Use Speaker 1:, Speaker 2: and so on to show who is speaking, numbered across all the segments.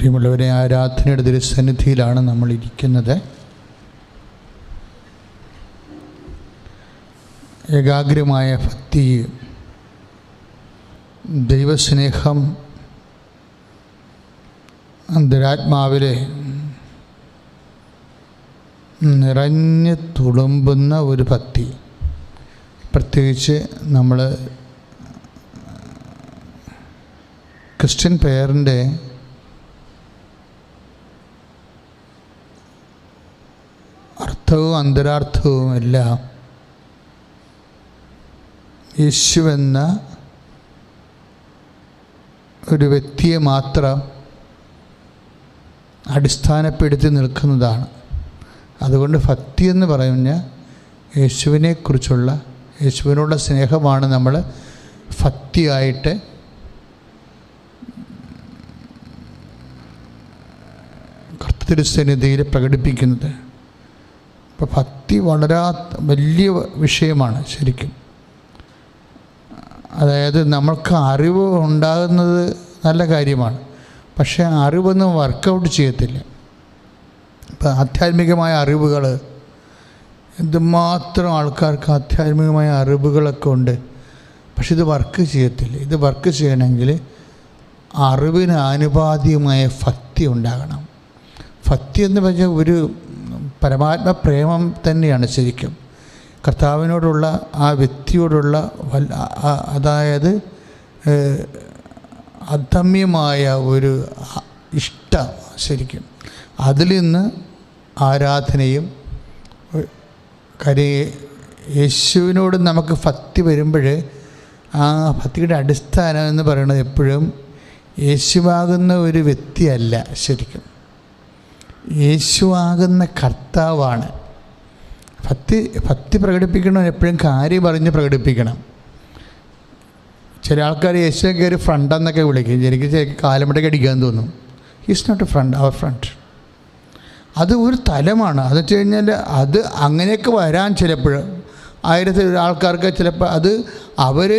Speaker 1: പ്രിയമുള്ളവരെ, ആരാധനയുടെ തിരുസന്നിധിയിലാണ് നമ്മൾ ഇരിക്കുന്നത്. ഏകാഗ്രമായ ഭക്തി, ദൈവസ്നേഹം അന്തരാത്മാവിലെ നിറഞ്ഞു തുളുമ്പുന്ന ഒരു ഭക്തി. പ്രത്യേകിച്ച് നമ്മൾ ക്രിസ്ത്യൻ പേരിൻ്റെ അർത്ഥവും അന്തരാർത്ഥവും എല്ലാം യേശുവെന്ന ഒരു വ്യക്തിയെ മാത്രം അടിസ്ഥാനപ്പെടുത്തി നിൽക്കുന്നതാണ്. അതുകൊണ്ട് ഭക്തി എന്ന് പറഞ്ഞാൽ യേശുവിനെക്കുറിച്ചുള്ള, യേശുവിനുള്ള സ്നേഹമാണ് നമ്മൾ ഭക്തിയായിട്ട് കർത്തൃസന്നിധിയിൽ പ്രകടിപ്പിക്കുന്നത്. അപ്പോൾ ഭക്തി വളരെ വലിയ വിഷയമാണ് ശരിക്കും. അതായത് നമ്മൾക്ക് അറിവ് ഉണ്ടാകുന്നത് നല്ല കാര്യമാണ്, പക്ഷേ അറിവൊന്നും വർക്കൗട്ട് ചെയ്യത്തില്ല. ഇപ്പം ആധ്യാത്മികമായ അറിവുകൾ, എന്തുമാത്രം ആൾക്കാർക്ക് ആധ്യാത്മികമായ അറിവുകളൊക്കെ ഉണ്ട്, പക്ഷെ ഇത് വർക്ക് ചെയ്യത്തില്ല. ഇത് വർക്ക് ചെയ്യണമെങ്കിൽ അറിവിന് ആനുപാതികമായ ഭക്തി ഉണ്ടാകണം. ഭക്തി എന്ന് പറഞ്ഞാൽ ഒരു പരമാത്മ പ്രേമം തന്നെയാണ് ശരിക്കും. കർത്താവിനോടുള്ള ആ വ്യക്തിയോടുള്ള അതായത് അദമ്യമായ ഒരു ഇഷ്ടം ശരിക്കും. അതിൽ നിന്ന് ആരാധനയും യേശുവിനോട് നമുക്ക് ഭക്തി വരുമ്പോൾ ആ ഭക്തിയുടെ അടിസ്ഥാനം എന്ന് പറയുന്നത് എപ്പോഴും യേശുവാകുന്ന ഒരു വ്യക്തിയല്ല ശരിക്കും, യേശുവാകുന്ന കർത്താവാണ്. ഭക്തി പ്രകടിപ്പിക്കണം, എപ്പോഴും കാര്യം പറഞ്ഞ് പ്രകടിപ്പിക്കണം. ചില ആൾക്കാർ യേശുവെ കയറി ഫ്രണ്ടെന്നൊക്കെ വിളിക്കും. എനിക്ക് കാലമുടക്ക് അടിക്കാൻ തോന്നും. ഈസ് നോട്ട് എ ഫ്രണ്ട്, അവർ ഫ്രണ്ട്. അത് ഒരു തലമാണ്. അത് വെച്ച് കഴിഞ്ഞാൽ അത് അങ്ങനെയൊക്കെ വരാൻ ചിലപ്പോൾ 1000 ആൾക്കാർക്ക് ചിലപ്പോൾ അത് അവർ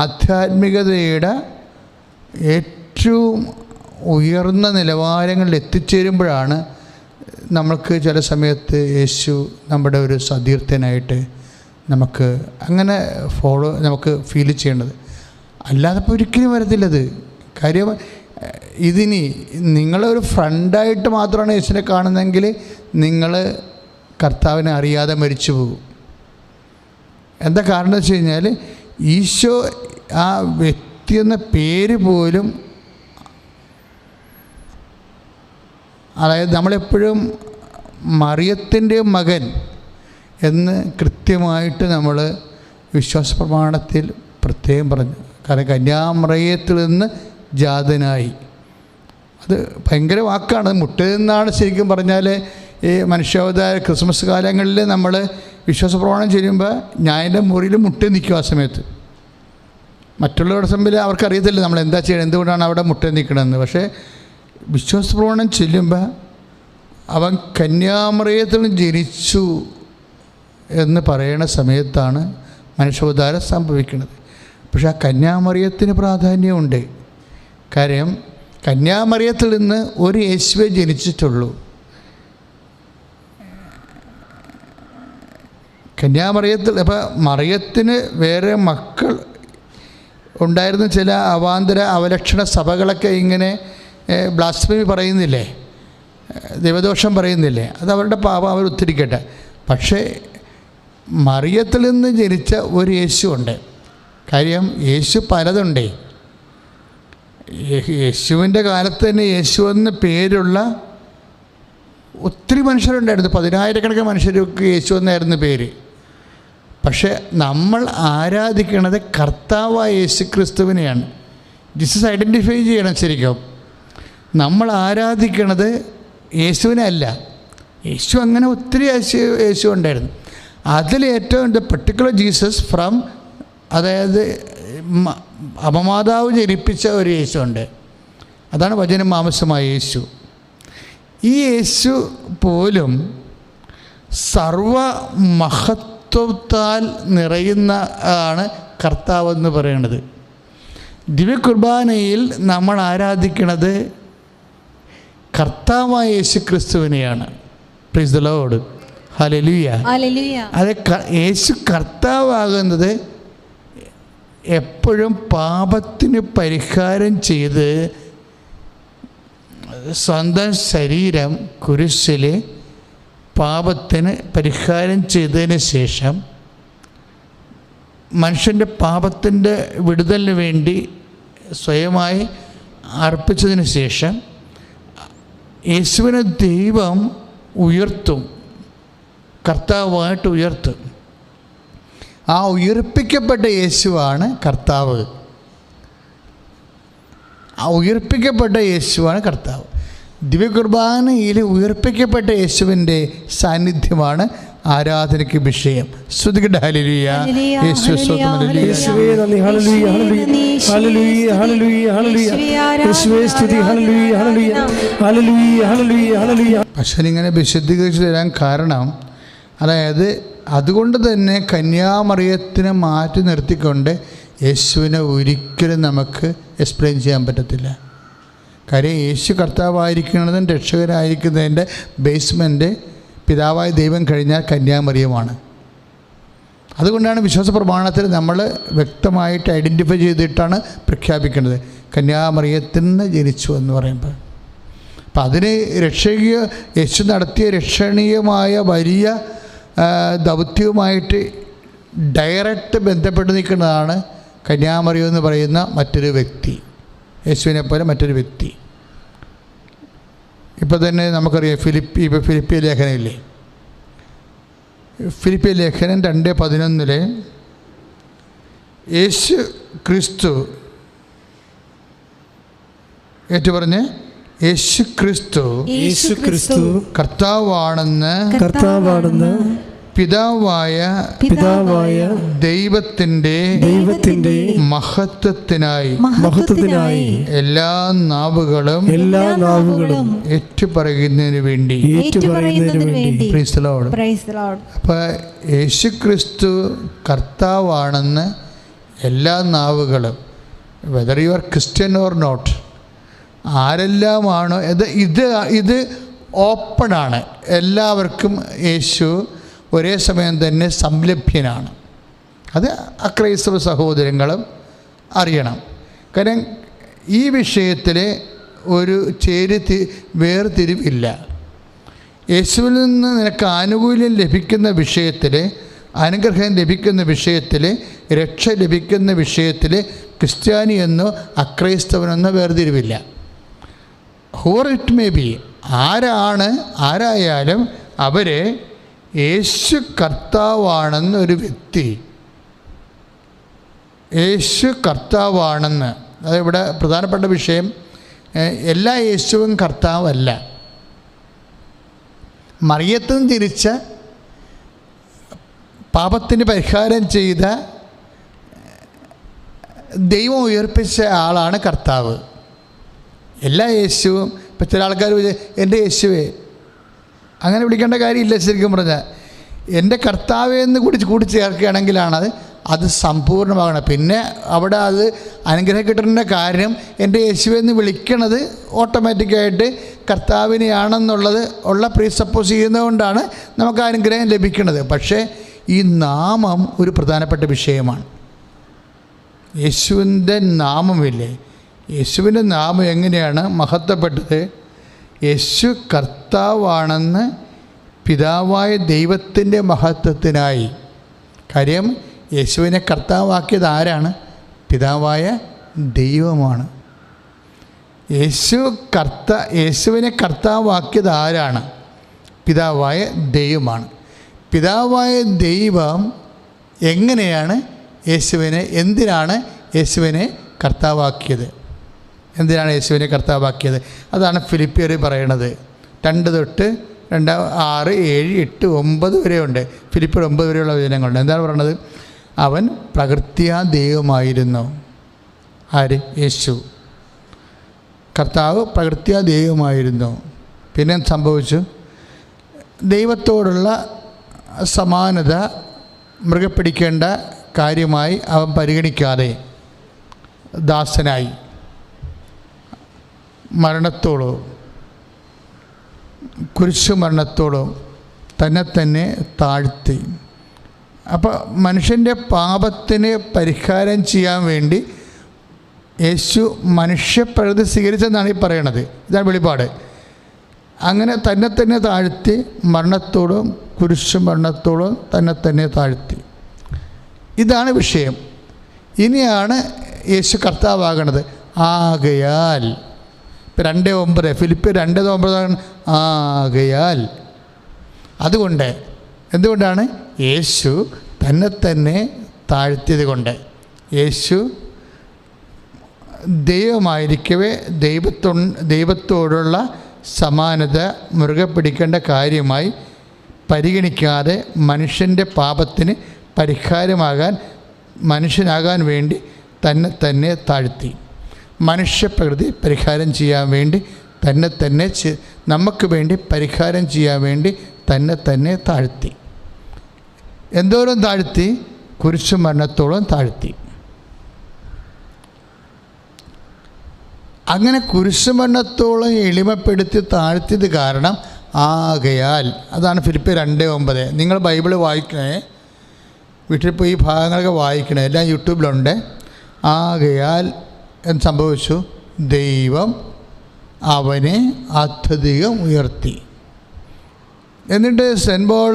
Speaker 1: ആധ്യാത്മികതയുടെ ഏറ്റവും ഉയർന്ന നിലവാരങ്ങളിൽ എത്തിച്ചേരുമ്പോഴാണ് നമ്മൾക്ക് ചില സമയത്ത് യേശു നമ്മുടെ ഒരു സതീർത്ഥനായിട്ട് നമുക്ക് അങ്ങനെ നമുക്ക് ഫീൽ ചെയ്യേണ്ടത്. അല്ലാതെ ഇപ്പോൾ ഒരിക്കലും വരത്തില്ലത്. കാര്യം ഇതിനി നിങ്ങളൊരു ഫ്രണ്ടായിട്ട് മാത്രമാണ് യേശുവിനെ കാണുന്നതെങ്കിൽ നിങ്ങൾ കർത്താവിനെ അറിയാതെ മരിച്ചു പോകും. എന്താ കാരണം എന്ന് വെച്ച് കഴിഞ്ഞാൽ ഈശോ ആ വ്യക്തി എന്ന പേര് പോലും, അതായത് നമ്മളെപ്പോഴും മറിയത്തിൻ്റെ മകൻ എന്ന് കൃത്യമായിട്ട് നമ്മൾ വിശ്വാസ പ്രമാണത്തിൽ പ്രത്യേകം പറഞ്ഞു. കാരണം കന്യാമറിയത്തിൽ നിന്ന് ജാതനായി, അത് ഭയങ്കര വാക്കാണ്. മുട്ടിൽ നിന്നാണ് ശരിക്കും പറഞ്ഞാൽ ഈ മനുഷ്യാവതാര ക്രിസ്മസ് കാലങ്ങളിൽ നമ്മൾ വിശ്വാസ പ്രമാണം ചെയ്യുമ്പോൾ ഞാനെൻ്റെ മുറിയിൽ മുട്ടി നിൽക്കും. ആ സമയത്ത് മറ്റുള്ളവരുടെ മുമ്പിൽ അവർക്കറിയത്തില്ല നമ്മൾ എന്താ ചെയ്യണം, എന്തുകൊണ്ടാണ് അവിടെ മുട്ടി നിൽക്കണമെന്ന്. പക്ഷേ വിശ്വാസ പ്രമാണം ചെല്ലുമ്പോൾ അവൻ കന്യാമറിയത്തിൽ ജനിച്ചു എന്ന് പറയുന്ന സമയത്താണ് മനുഷ്യാവതാരം സംഭവിക്കുന്നത്. പക്ഷെ ആ കന്യാമറിയത്തിന് പ്രാധാന്യമുണ്ട്. കാര്യം കന്യാമറിയത്തിൽ നിന്ന് ഒരു യേശുവേ ജനിച്ചിട്ടുള്ളൂ. കന്യാമറിയത്തിൽ അപ്പം മറിയത്തിന് വേറെ മക്കൾ ഉണ്ടായിരുന്ന ചില അവാന്തര അവലക്ഷണ സഭകളൊക്കെ ഇങ്ങനെ ബ്ലാസ്ഫമി പറയുന്നില്ലേ, ദൈവദോഷം പറയുന്നില്ലേ, അത് അവരുടെ പാപം അവർ ഉദ്ധരിക്കട്ടെ. പക്ഷേ മറിയത്തിൽ നിന്ന് ജനിച്ച ഒരു യേശു ഉണ്ട്. കാര്യം യേശു പലതുണ്ടേ. യേശുവിൻ്റെ കാലത്ത് തന്നെ യേശു എന്ന പേരുള്ള ഒത്തിരി മനുഷ്യരുണ്ടായിരുന്നു. 10,000 മനുഷ്യർക്ക് യേശു എന്നായിരുന്നു പേര്. പക്ഷേ നമ്മൾ ആരാധിക്കുന്നത് കർത്താവായ യേശു ക്രിസ്തുവിനെയാണ്. ജീസസ് ഐഡൻറ്റിഫൈ ചെയ്യണം ശരിക്കും. നമ്മൾ ആരാധിക്കണത് യേശുവിനെ അല്ല. യേശു അങ്ങനെ ഒത്തിരി യേശു ഉണ്ടായിരുന്നു. അതിലേറ്റവും പെർട്ടിക്കുലർ ജീസസ് ഫ്രം, അതായത് അപമാതാവ് ജനിപ്പിച്ച ഒരു യേശു ഉണ്ട്. അതാണ് വചനം മാംസമായ യേശു. ഈ യേശു പോലും സർവ മഹത്വത്താൽ നിറയുന്ന ആണ് കർത്താവെന്ന് പറയുന്നത്. ദിവ്യകുർബാനയിൽ നമ്മൾ ആരാധിക്കുന്നത് കർത്താവായ യേശു ക്രിസ്തുവിനെയാണ്. Praise the lord. ഹല്ലേലൂയ. അത് യേശു കർത്താവാകുന്നത് എപ്പോഴും പാപത്തിന് പരിഹാരം ചെയ്ത് സ്വന്തം ശരീരം കുരിശിൽ പാപത്തിന് പരിഹാരം ചെയ്തതിന് ശേഷം മനുഷ്യൻ്റെ പാപത്തിൻ്റെ വിടുതലിന് വേണ്ടി സ്വയമായി അർപ്പിച്ചതിന് ശേഷം യേശുവിനെ ദൈവം ഉയർത്തും, കർത്താവായിട്ട് ഉയർത്തും. ആ ഉയർപ്പിക്കപ്പെട്ട യേശുവാണ് കർത്താവ്. ആ ഉയർപ്പിക്കപ്പെട്ട യേശുവാണ് കർത്താവ്. ദിവ്യകുർബാനയിൽ ഉയർപ്പിക്കപ്പെട്ട യേശുവിൻ്റെ സാന്നിധ്യമാണ് ആരാധനയ്ക്ക് വിഷയം. ശ്രുതികട ഹല്ലേലൂയ. യേശുവേ സ്തോത്രം.
Speaker 2: യേശുവേ നന്ദി. Hallelujah hallelujah hallelujah hallelujah. യേശുവേ സ്തുതി. Hallelujah hallelujah hallelujah hallelujah hallelujah.
Speaker 1: പക്ഷേ ഇങ്ങനെ വിശദീകരിച്ച് തരാൻ കാരണം, അതായത് അതുകൊണ്ട് തന്നെ കന്യാമറിയത്തിനെ മാറ്റി നിർത്തിക്കൊണ്ട് യേശുവിനെ ഒരിക്കലും നമുക്ക് എക്സ്പ്ലെയിൻ ചെയ്യാൻ പറ്റത്തില്ല. കാര്യം യേശു കർത്താവായിരിക്കുന്നതും രക്ഷകനായിരിക്കുന്നതിൻ്റെ ബേസ്മെൻറ്റ് പിതാവായ ദൈവം കഴിഞ്ഞാൽ കന്യാമറിയമാണ്. അതുകൊണ്ടാണ് വിശ്വാസ പ്രമാണത്തിൽ നമ്മൾ വ്യക്തമായിട്ട് ഐഡൻറ്റിഫൈ ചെയ്തിട്ടാണ് പ്രഖ്യാപിക്കുന്നത് കന്യാമറിയത്തിൽ നിന്ന് ജനിച്ചു എന്ന് പറയുമ്പോൾ. അപ്പം അതിന് യേശു നടത്തിയ രക്ഷണീയമായ വലിയ ദൗത്യവുമായിട്ട് ഡയറക്റ്റ് ബന്ധപ്പെട്ട് നിൽക്കുന്നതാണ് കന്യാമറിയം എന്ന് പറയുന്ന മറ്റൊരു വ്യക്തി, യേശുവിനെ പോലെ മറ്റൊരു വ്യക്തി. ഇപ്പോൾ തന്നെ നമുക്കറിയാം ഫിലിപ്പിയ ലേഖനമില്ലേ, ഫിലിപ്പിയ ലേഖനം 2:11 യേശു ക്രിസ്തു ഏറ്റുപറഞ്ഞ് യേശു ക്രിസ്തു കർത്താവാണെന്ന് പിതാവായ ദൈവത്തിൻ്റെ മഹത്വത്തിനായി എല്ലാ നാവുകളും ഏറ്റുപറയുന്നതിന് വേണ്ടി. Praise the lord. അപ്പോൾ യേശുക്രിസ്തു കർത്താവാണെന്ന് എല്ലാ നാവുകളും, whether you are Christian or not, ആരെല്ലാമാണോ ഇത് ഓപ്പണാണ്. എല്ലാവർക്കും യേശു ഒരേ സമയം തന്നെ സംലഭ്യനാണ്. അത് അക്രൈസ്തവ സഹോദരങ്ങളും അറിയണം. കാരണം ഈ വിഷയത്തിൽ ഒരു വേർതിരിവില്ല. യേശുവിൽ നിന്ന് നിനക്ക് ആനുകൂല്യം ലഭിക്കുന്ന വിഷയത്തിൽ, അനുഗ്രഹം ലഭിക്കുന്ന വിഷയത്തിൽ, രക്ഷ ലഭിക്കുന്ന വിഷയത്തിൽ ക്രിസ്ത്യാനിയെന്നോ അക്രൈസ്തവനെന്നോ വേർതിരിവില്ല. ഹൂർ ഇറ്റ് മേ ബി, ആരായാലും അവരെ യേശു കർത്താവാണെന്നൊരു വ്യക്തി, യേശു കർത്താവാണെന്ന്, അതിവിടെ പ്രധാനപ്പെട്ട വിഷയം, എല്ലാ യേശുവും കർത്താവല്ല. മറിയത്തും തിരിച്ച പാപത്തിന് പരിഹാരം ചെയ്ത ദൈവം ഉയർപ്പിച്ച ആളാണ് കർത്താവ്. എല്ലാ യേശുവും, ഇപ്പം ചില ആൾക്കാർ എൻ്റെ യേശുവേ, അങ്ങനെ വിളിക്കേണ്ട കാര്യമില്ല. ശരിക്കും പറഞ്ഞാൽ എൻ്റെ കർത്താവേ എന്ന് കൂടി ചേർക്കുകയാണെങ്കിലാണ് അത് സമ്പൂർണ്ണമാകണം. പിന്നെ അവിടെ അത് അനുഗ്രഹം കിട്ടുന്ന കാര്യം എൻ്റെ യേശുവെന്ന് വിളിക്കണത് ഓട്ടോമാറ്റിക്കായിട്ട് കർത്താവിനെയാണെന്നുള്ളത് പ്രീസപ്പോസ് ചെയ്യുന്നതുകൊണ്ടാണ് നമുക്ക് അനുഗ്രഹം ലഭിക്കുന്നത്. പക്ഷേ ഈ നാമം ഒരു പ്രധാനപ്പെട്ട വിഷയമാണ്. യേശുവിൻ്റെ നാമമില്ലേ, യേശുവിൻ്റെ നാമം എങ്ങനെയാണ് മഹത്വപ്പെട്ടത്? യേശു കർത്താവാണെന്ന് പിതാവായ ദൈവത്തിൻ്റെ മഹത്വത്തിനായി. കാര്യം യേശുവിനെ കർത്താവാക്കിയത് ആരാണ്? പിതാവായ ദൈവമാണ്. യേശുവിനെ കർത്താവാക്കിയത് ആരാണ്? പിതാവായ ദൈവമാണ്. പിതാവായ ദൈവം എങ്ങനെയാണ് എന്തിനാണ് യേശുവിനെ കർത്താവാക്കിയത്? എന്തിനാണ് യേശുവിനെ കർത്താവാക്കിയത്? അതാണ് ഫിലിപ്പിയർ പറയണത്. 2 തൊട്ട് 2, 6, 7, 8, 9 വരെയുണ്ട്. ഫിലിപ്പിയർ 9 വരെയുള്ള വചനങ്ങളുണ്ട്. എന്താണ് പറയണത്? അവൻ പ്രകൃത്യാ ദൈവമായിരുന്നു. ആര്? യേശു കർത്താവ് പ്രകൃത്യാ ദൈവമായിരുന്നു. പിന്നെ സംഭവിച്ചു, ദൈവത്തോടുള്ള സമാനത മൃഗപ്പിടിക്കേണ്ട കാര്യമായി അവൻ പരിഗണിക്കാതെ ദാസനായി മരണത്തോടോ കുരിശുമരണത്തോളം തന്നെ തന്നെ താഴ്ത്തി. അപ്പോൾ മനുഷ്യൻ്റെ പാപത്തിന് പരിഹാരം ചെയ്യാൻ വേണ്ടി യേശു മനുഷ്യപ്രകൃതി സ്വീകരിച്ചെന്നാണ് ഈ പറയണത്. ഇതാണ് വെളിപ്പാട്. അങ്ങനെ തന്നെ തന്നെ താഴ്ത്തി, മരണത്തോടും കുരിശുമരണത്തോടും തന്നെ തന്നെ താഴ്ത്തി. ഇതാണ് വിഷയം. ഇനിയാണ് യേശു കർത്താവാകണത്. ആകയാൽ 2:9 ഫിലിപ്പിയർ 2:9 ആകയാൽ. അതുകൊണ്ട് എന്തുകൊണ്ടാണ്? യേശു തന്നെ തന്നെ താഴ്ത്തിയത് കൊണ്ട്. യേശു ദൈവമായിരിക്കവേ ദൈവത്തോടുള്ള സമാനത മുറുകെ പിടിക്കേണ്ട കാര്യമായി പരിഗണിക്കാതെ മനുഷ്യൻ്റെ പാപത്തിന് പരിഹാരമാകാൻ മനുഷ്യനാകാൻ വേണ്ടി തന്നെ തന്നെ താഴ്ത്തി. മനുഷ്യപ്രകൃതി പരിഹാരം ചെയ്യാൻ വേണ്ടി തന്നെ തന്നെ നമുക്ക് വേണ്ടി പരിഹാരം ചെയ്യാൻ വേണ്ടി തന്നെ തന്നെ താഴ്ത്തി. എന്തോരം താഴ്ത്തി? കുരിശുമരണത്തോളം താഴ്ത്തി. അങ്ങനെ കുരിശുമരണത്തോളം എളിമപ്പെടുത്തി താഴ്ത്തിയത് കാരണം ആകയാൽ. അതാണ് ഫിലിപ്പിയർ 2:9. നിങ്ങൾ ബൈബിൾ വായിക്കണേ, വീട്ടിൽ പോയി ഈ ഭാഗങ്ങളൊക്കെ വായിക്കണേ, എല്ലാം യൂട്യൂബിലുണ്ട്. ആകയാൽ എന്ന് സംഭവിച്ചു, ദൈവം അവനെ അത്യധികം ഉയർത്തി. എന്നിട്ട് സെൻറ്റ് പോൾ,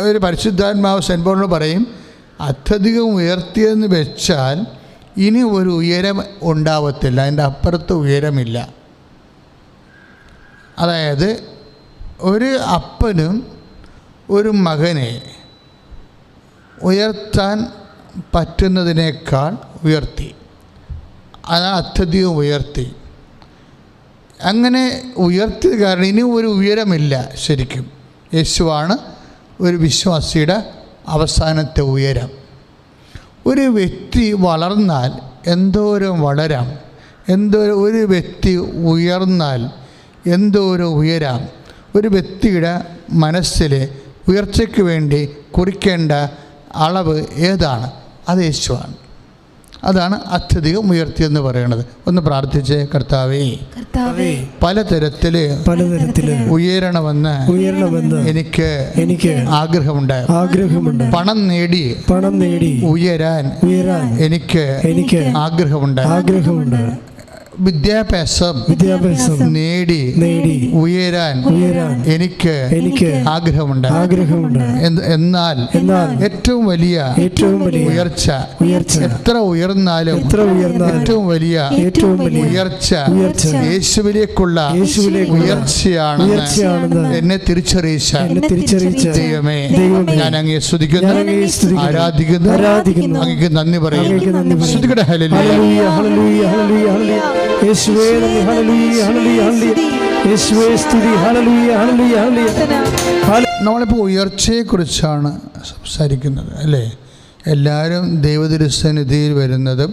Speaker 1: ഒരു പരിശുദ്ധാത്മാവ് സെൻറ്റ് പോളിനോട് പറയും, അത്യധികം ഉയർത്തിയെന്ന് വെച്ചാൽ ഇനി ഒരു ഉയരം ഉണ്ടാവത്തില്ല, അതിൻ്റെ അപ്പുറത്ത് ഉയരമില്ല. അതായത് ഒരു അപ്പനും ഒരു മകനെ ഉയർത്താൻ പറ്റുന്നതിനേക്കാൾ ഉയർത്തി. അതാണ് അത്യധികം ഉയർത്തി. അങ്ങനെ ഉയർത്തിയത് കാരണം ഇനി ഒരു ഉയരമില്ല. ശരിക്കും യേശുവാണ് ഒരു വിശ്വാസിയുടെ അവസാനത്തെ ഉയരം. ഒരു വ്യക്തി വളർന്നാൽ എന്തോരം വളരാം, ഒരു വ്യക്തി ഉയർന്നാൽ എന്തോരം ഉയരാം. ഒരു വ്യക്തിയുടെ മനസ്സിൽ ഉയർച്ചയ്ക്ക് വേണ്ടി കുറിക്കേണ്ട അളവ് ഏതാണ്? അത് യേശുവാണ്. അതാണ് അത്യധികം ഉയർത്തിയെന്ന് പറയുന്നത്. ഒന്ന് പ്രാർത്ഥിച്ച്, കർത്താവേ പലതരത്തില് ഉയരണമെന്ന് എനിക്ക് ആഗ്രഹമുണ്ട്. പണം നേടി ഉയരാൻ എനിക്ക് ആഗ്രഹമുണ്ട്. വിദ്യാഭ്യാസം നേടി ഉയരാൻ എനിക്ക് ആഗ്രഹമുണ്ട്. എന്നാൽ ഏറ്റവും വലിയ ഉയർച്ച, എത്ര ഉയർന്നാലും ഏറ്റവും വലിയ ഉയർച്ച യേശുവിലേക്കുള്ള ഉയർച്ചയാണെന്ന് എന്നെ തിരിച്ചറിയിച്ച ദൈവമേ, ഞാൻ അങ്ങയെ സ്തുതിക്കുന്നു, ആരാധിക്കുന്നു, അങ്ങേക്ക് നന്ദി പറയുന്നു. സ്തുതിക്കട്ടെ. Hallelujah, hallelujah, hallelujah. യേശുവേ നന്ദി, ഹല്ലേലൂയ, ഹല്ലേലൂയ, ഹല്ലേലൂയ. യേശുവേ സ്തുതി, ഹല്ലേലൂയ, ഹല്ലേലൂയ, ഹല്ലേലൂയ. നമ്മളിപ്പോൾ ഉയർച്ചയെക്കുറിച്ചാണ് സംസാരിക്കുന്നത്, അല്ലേ? എല്ലാവരും ദൈവതിരുസന്നിധിയിൽ വരുന്നതും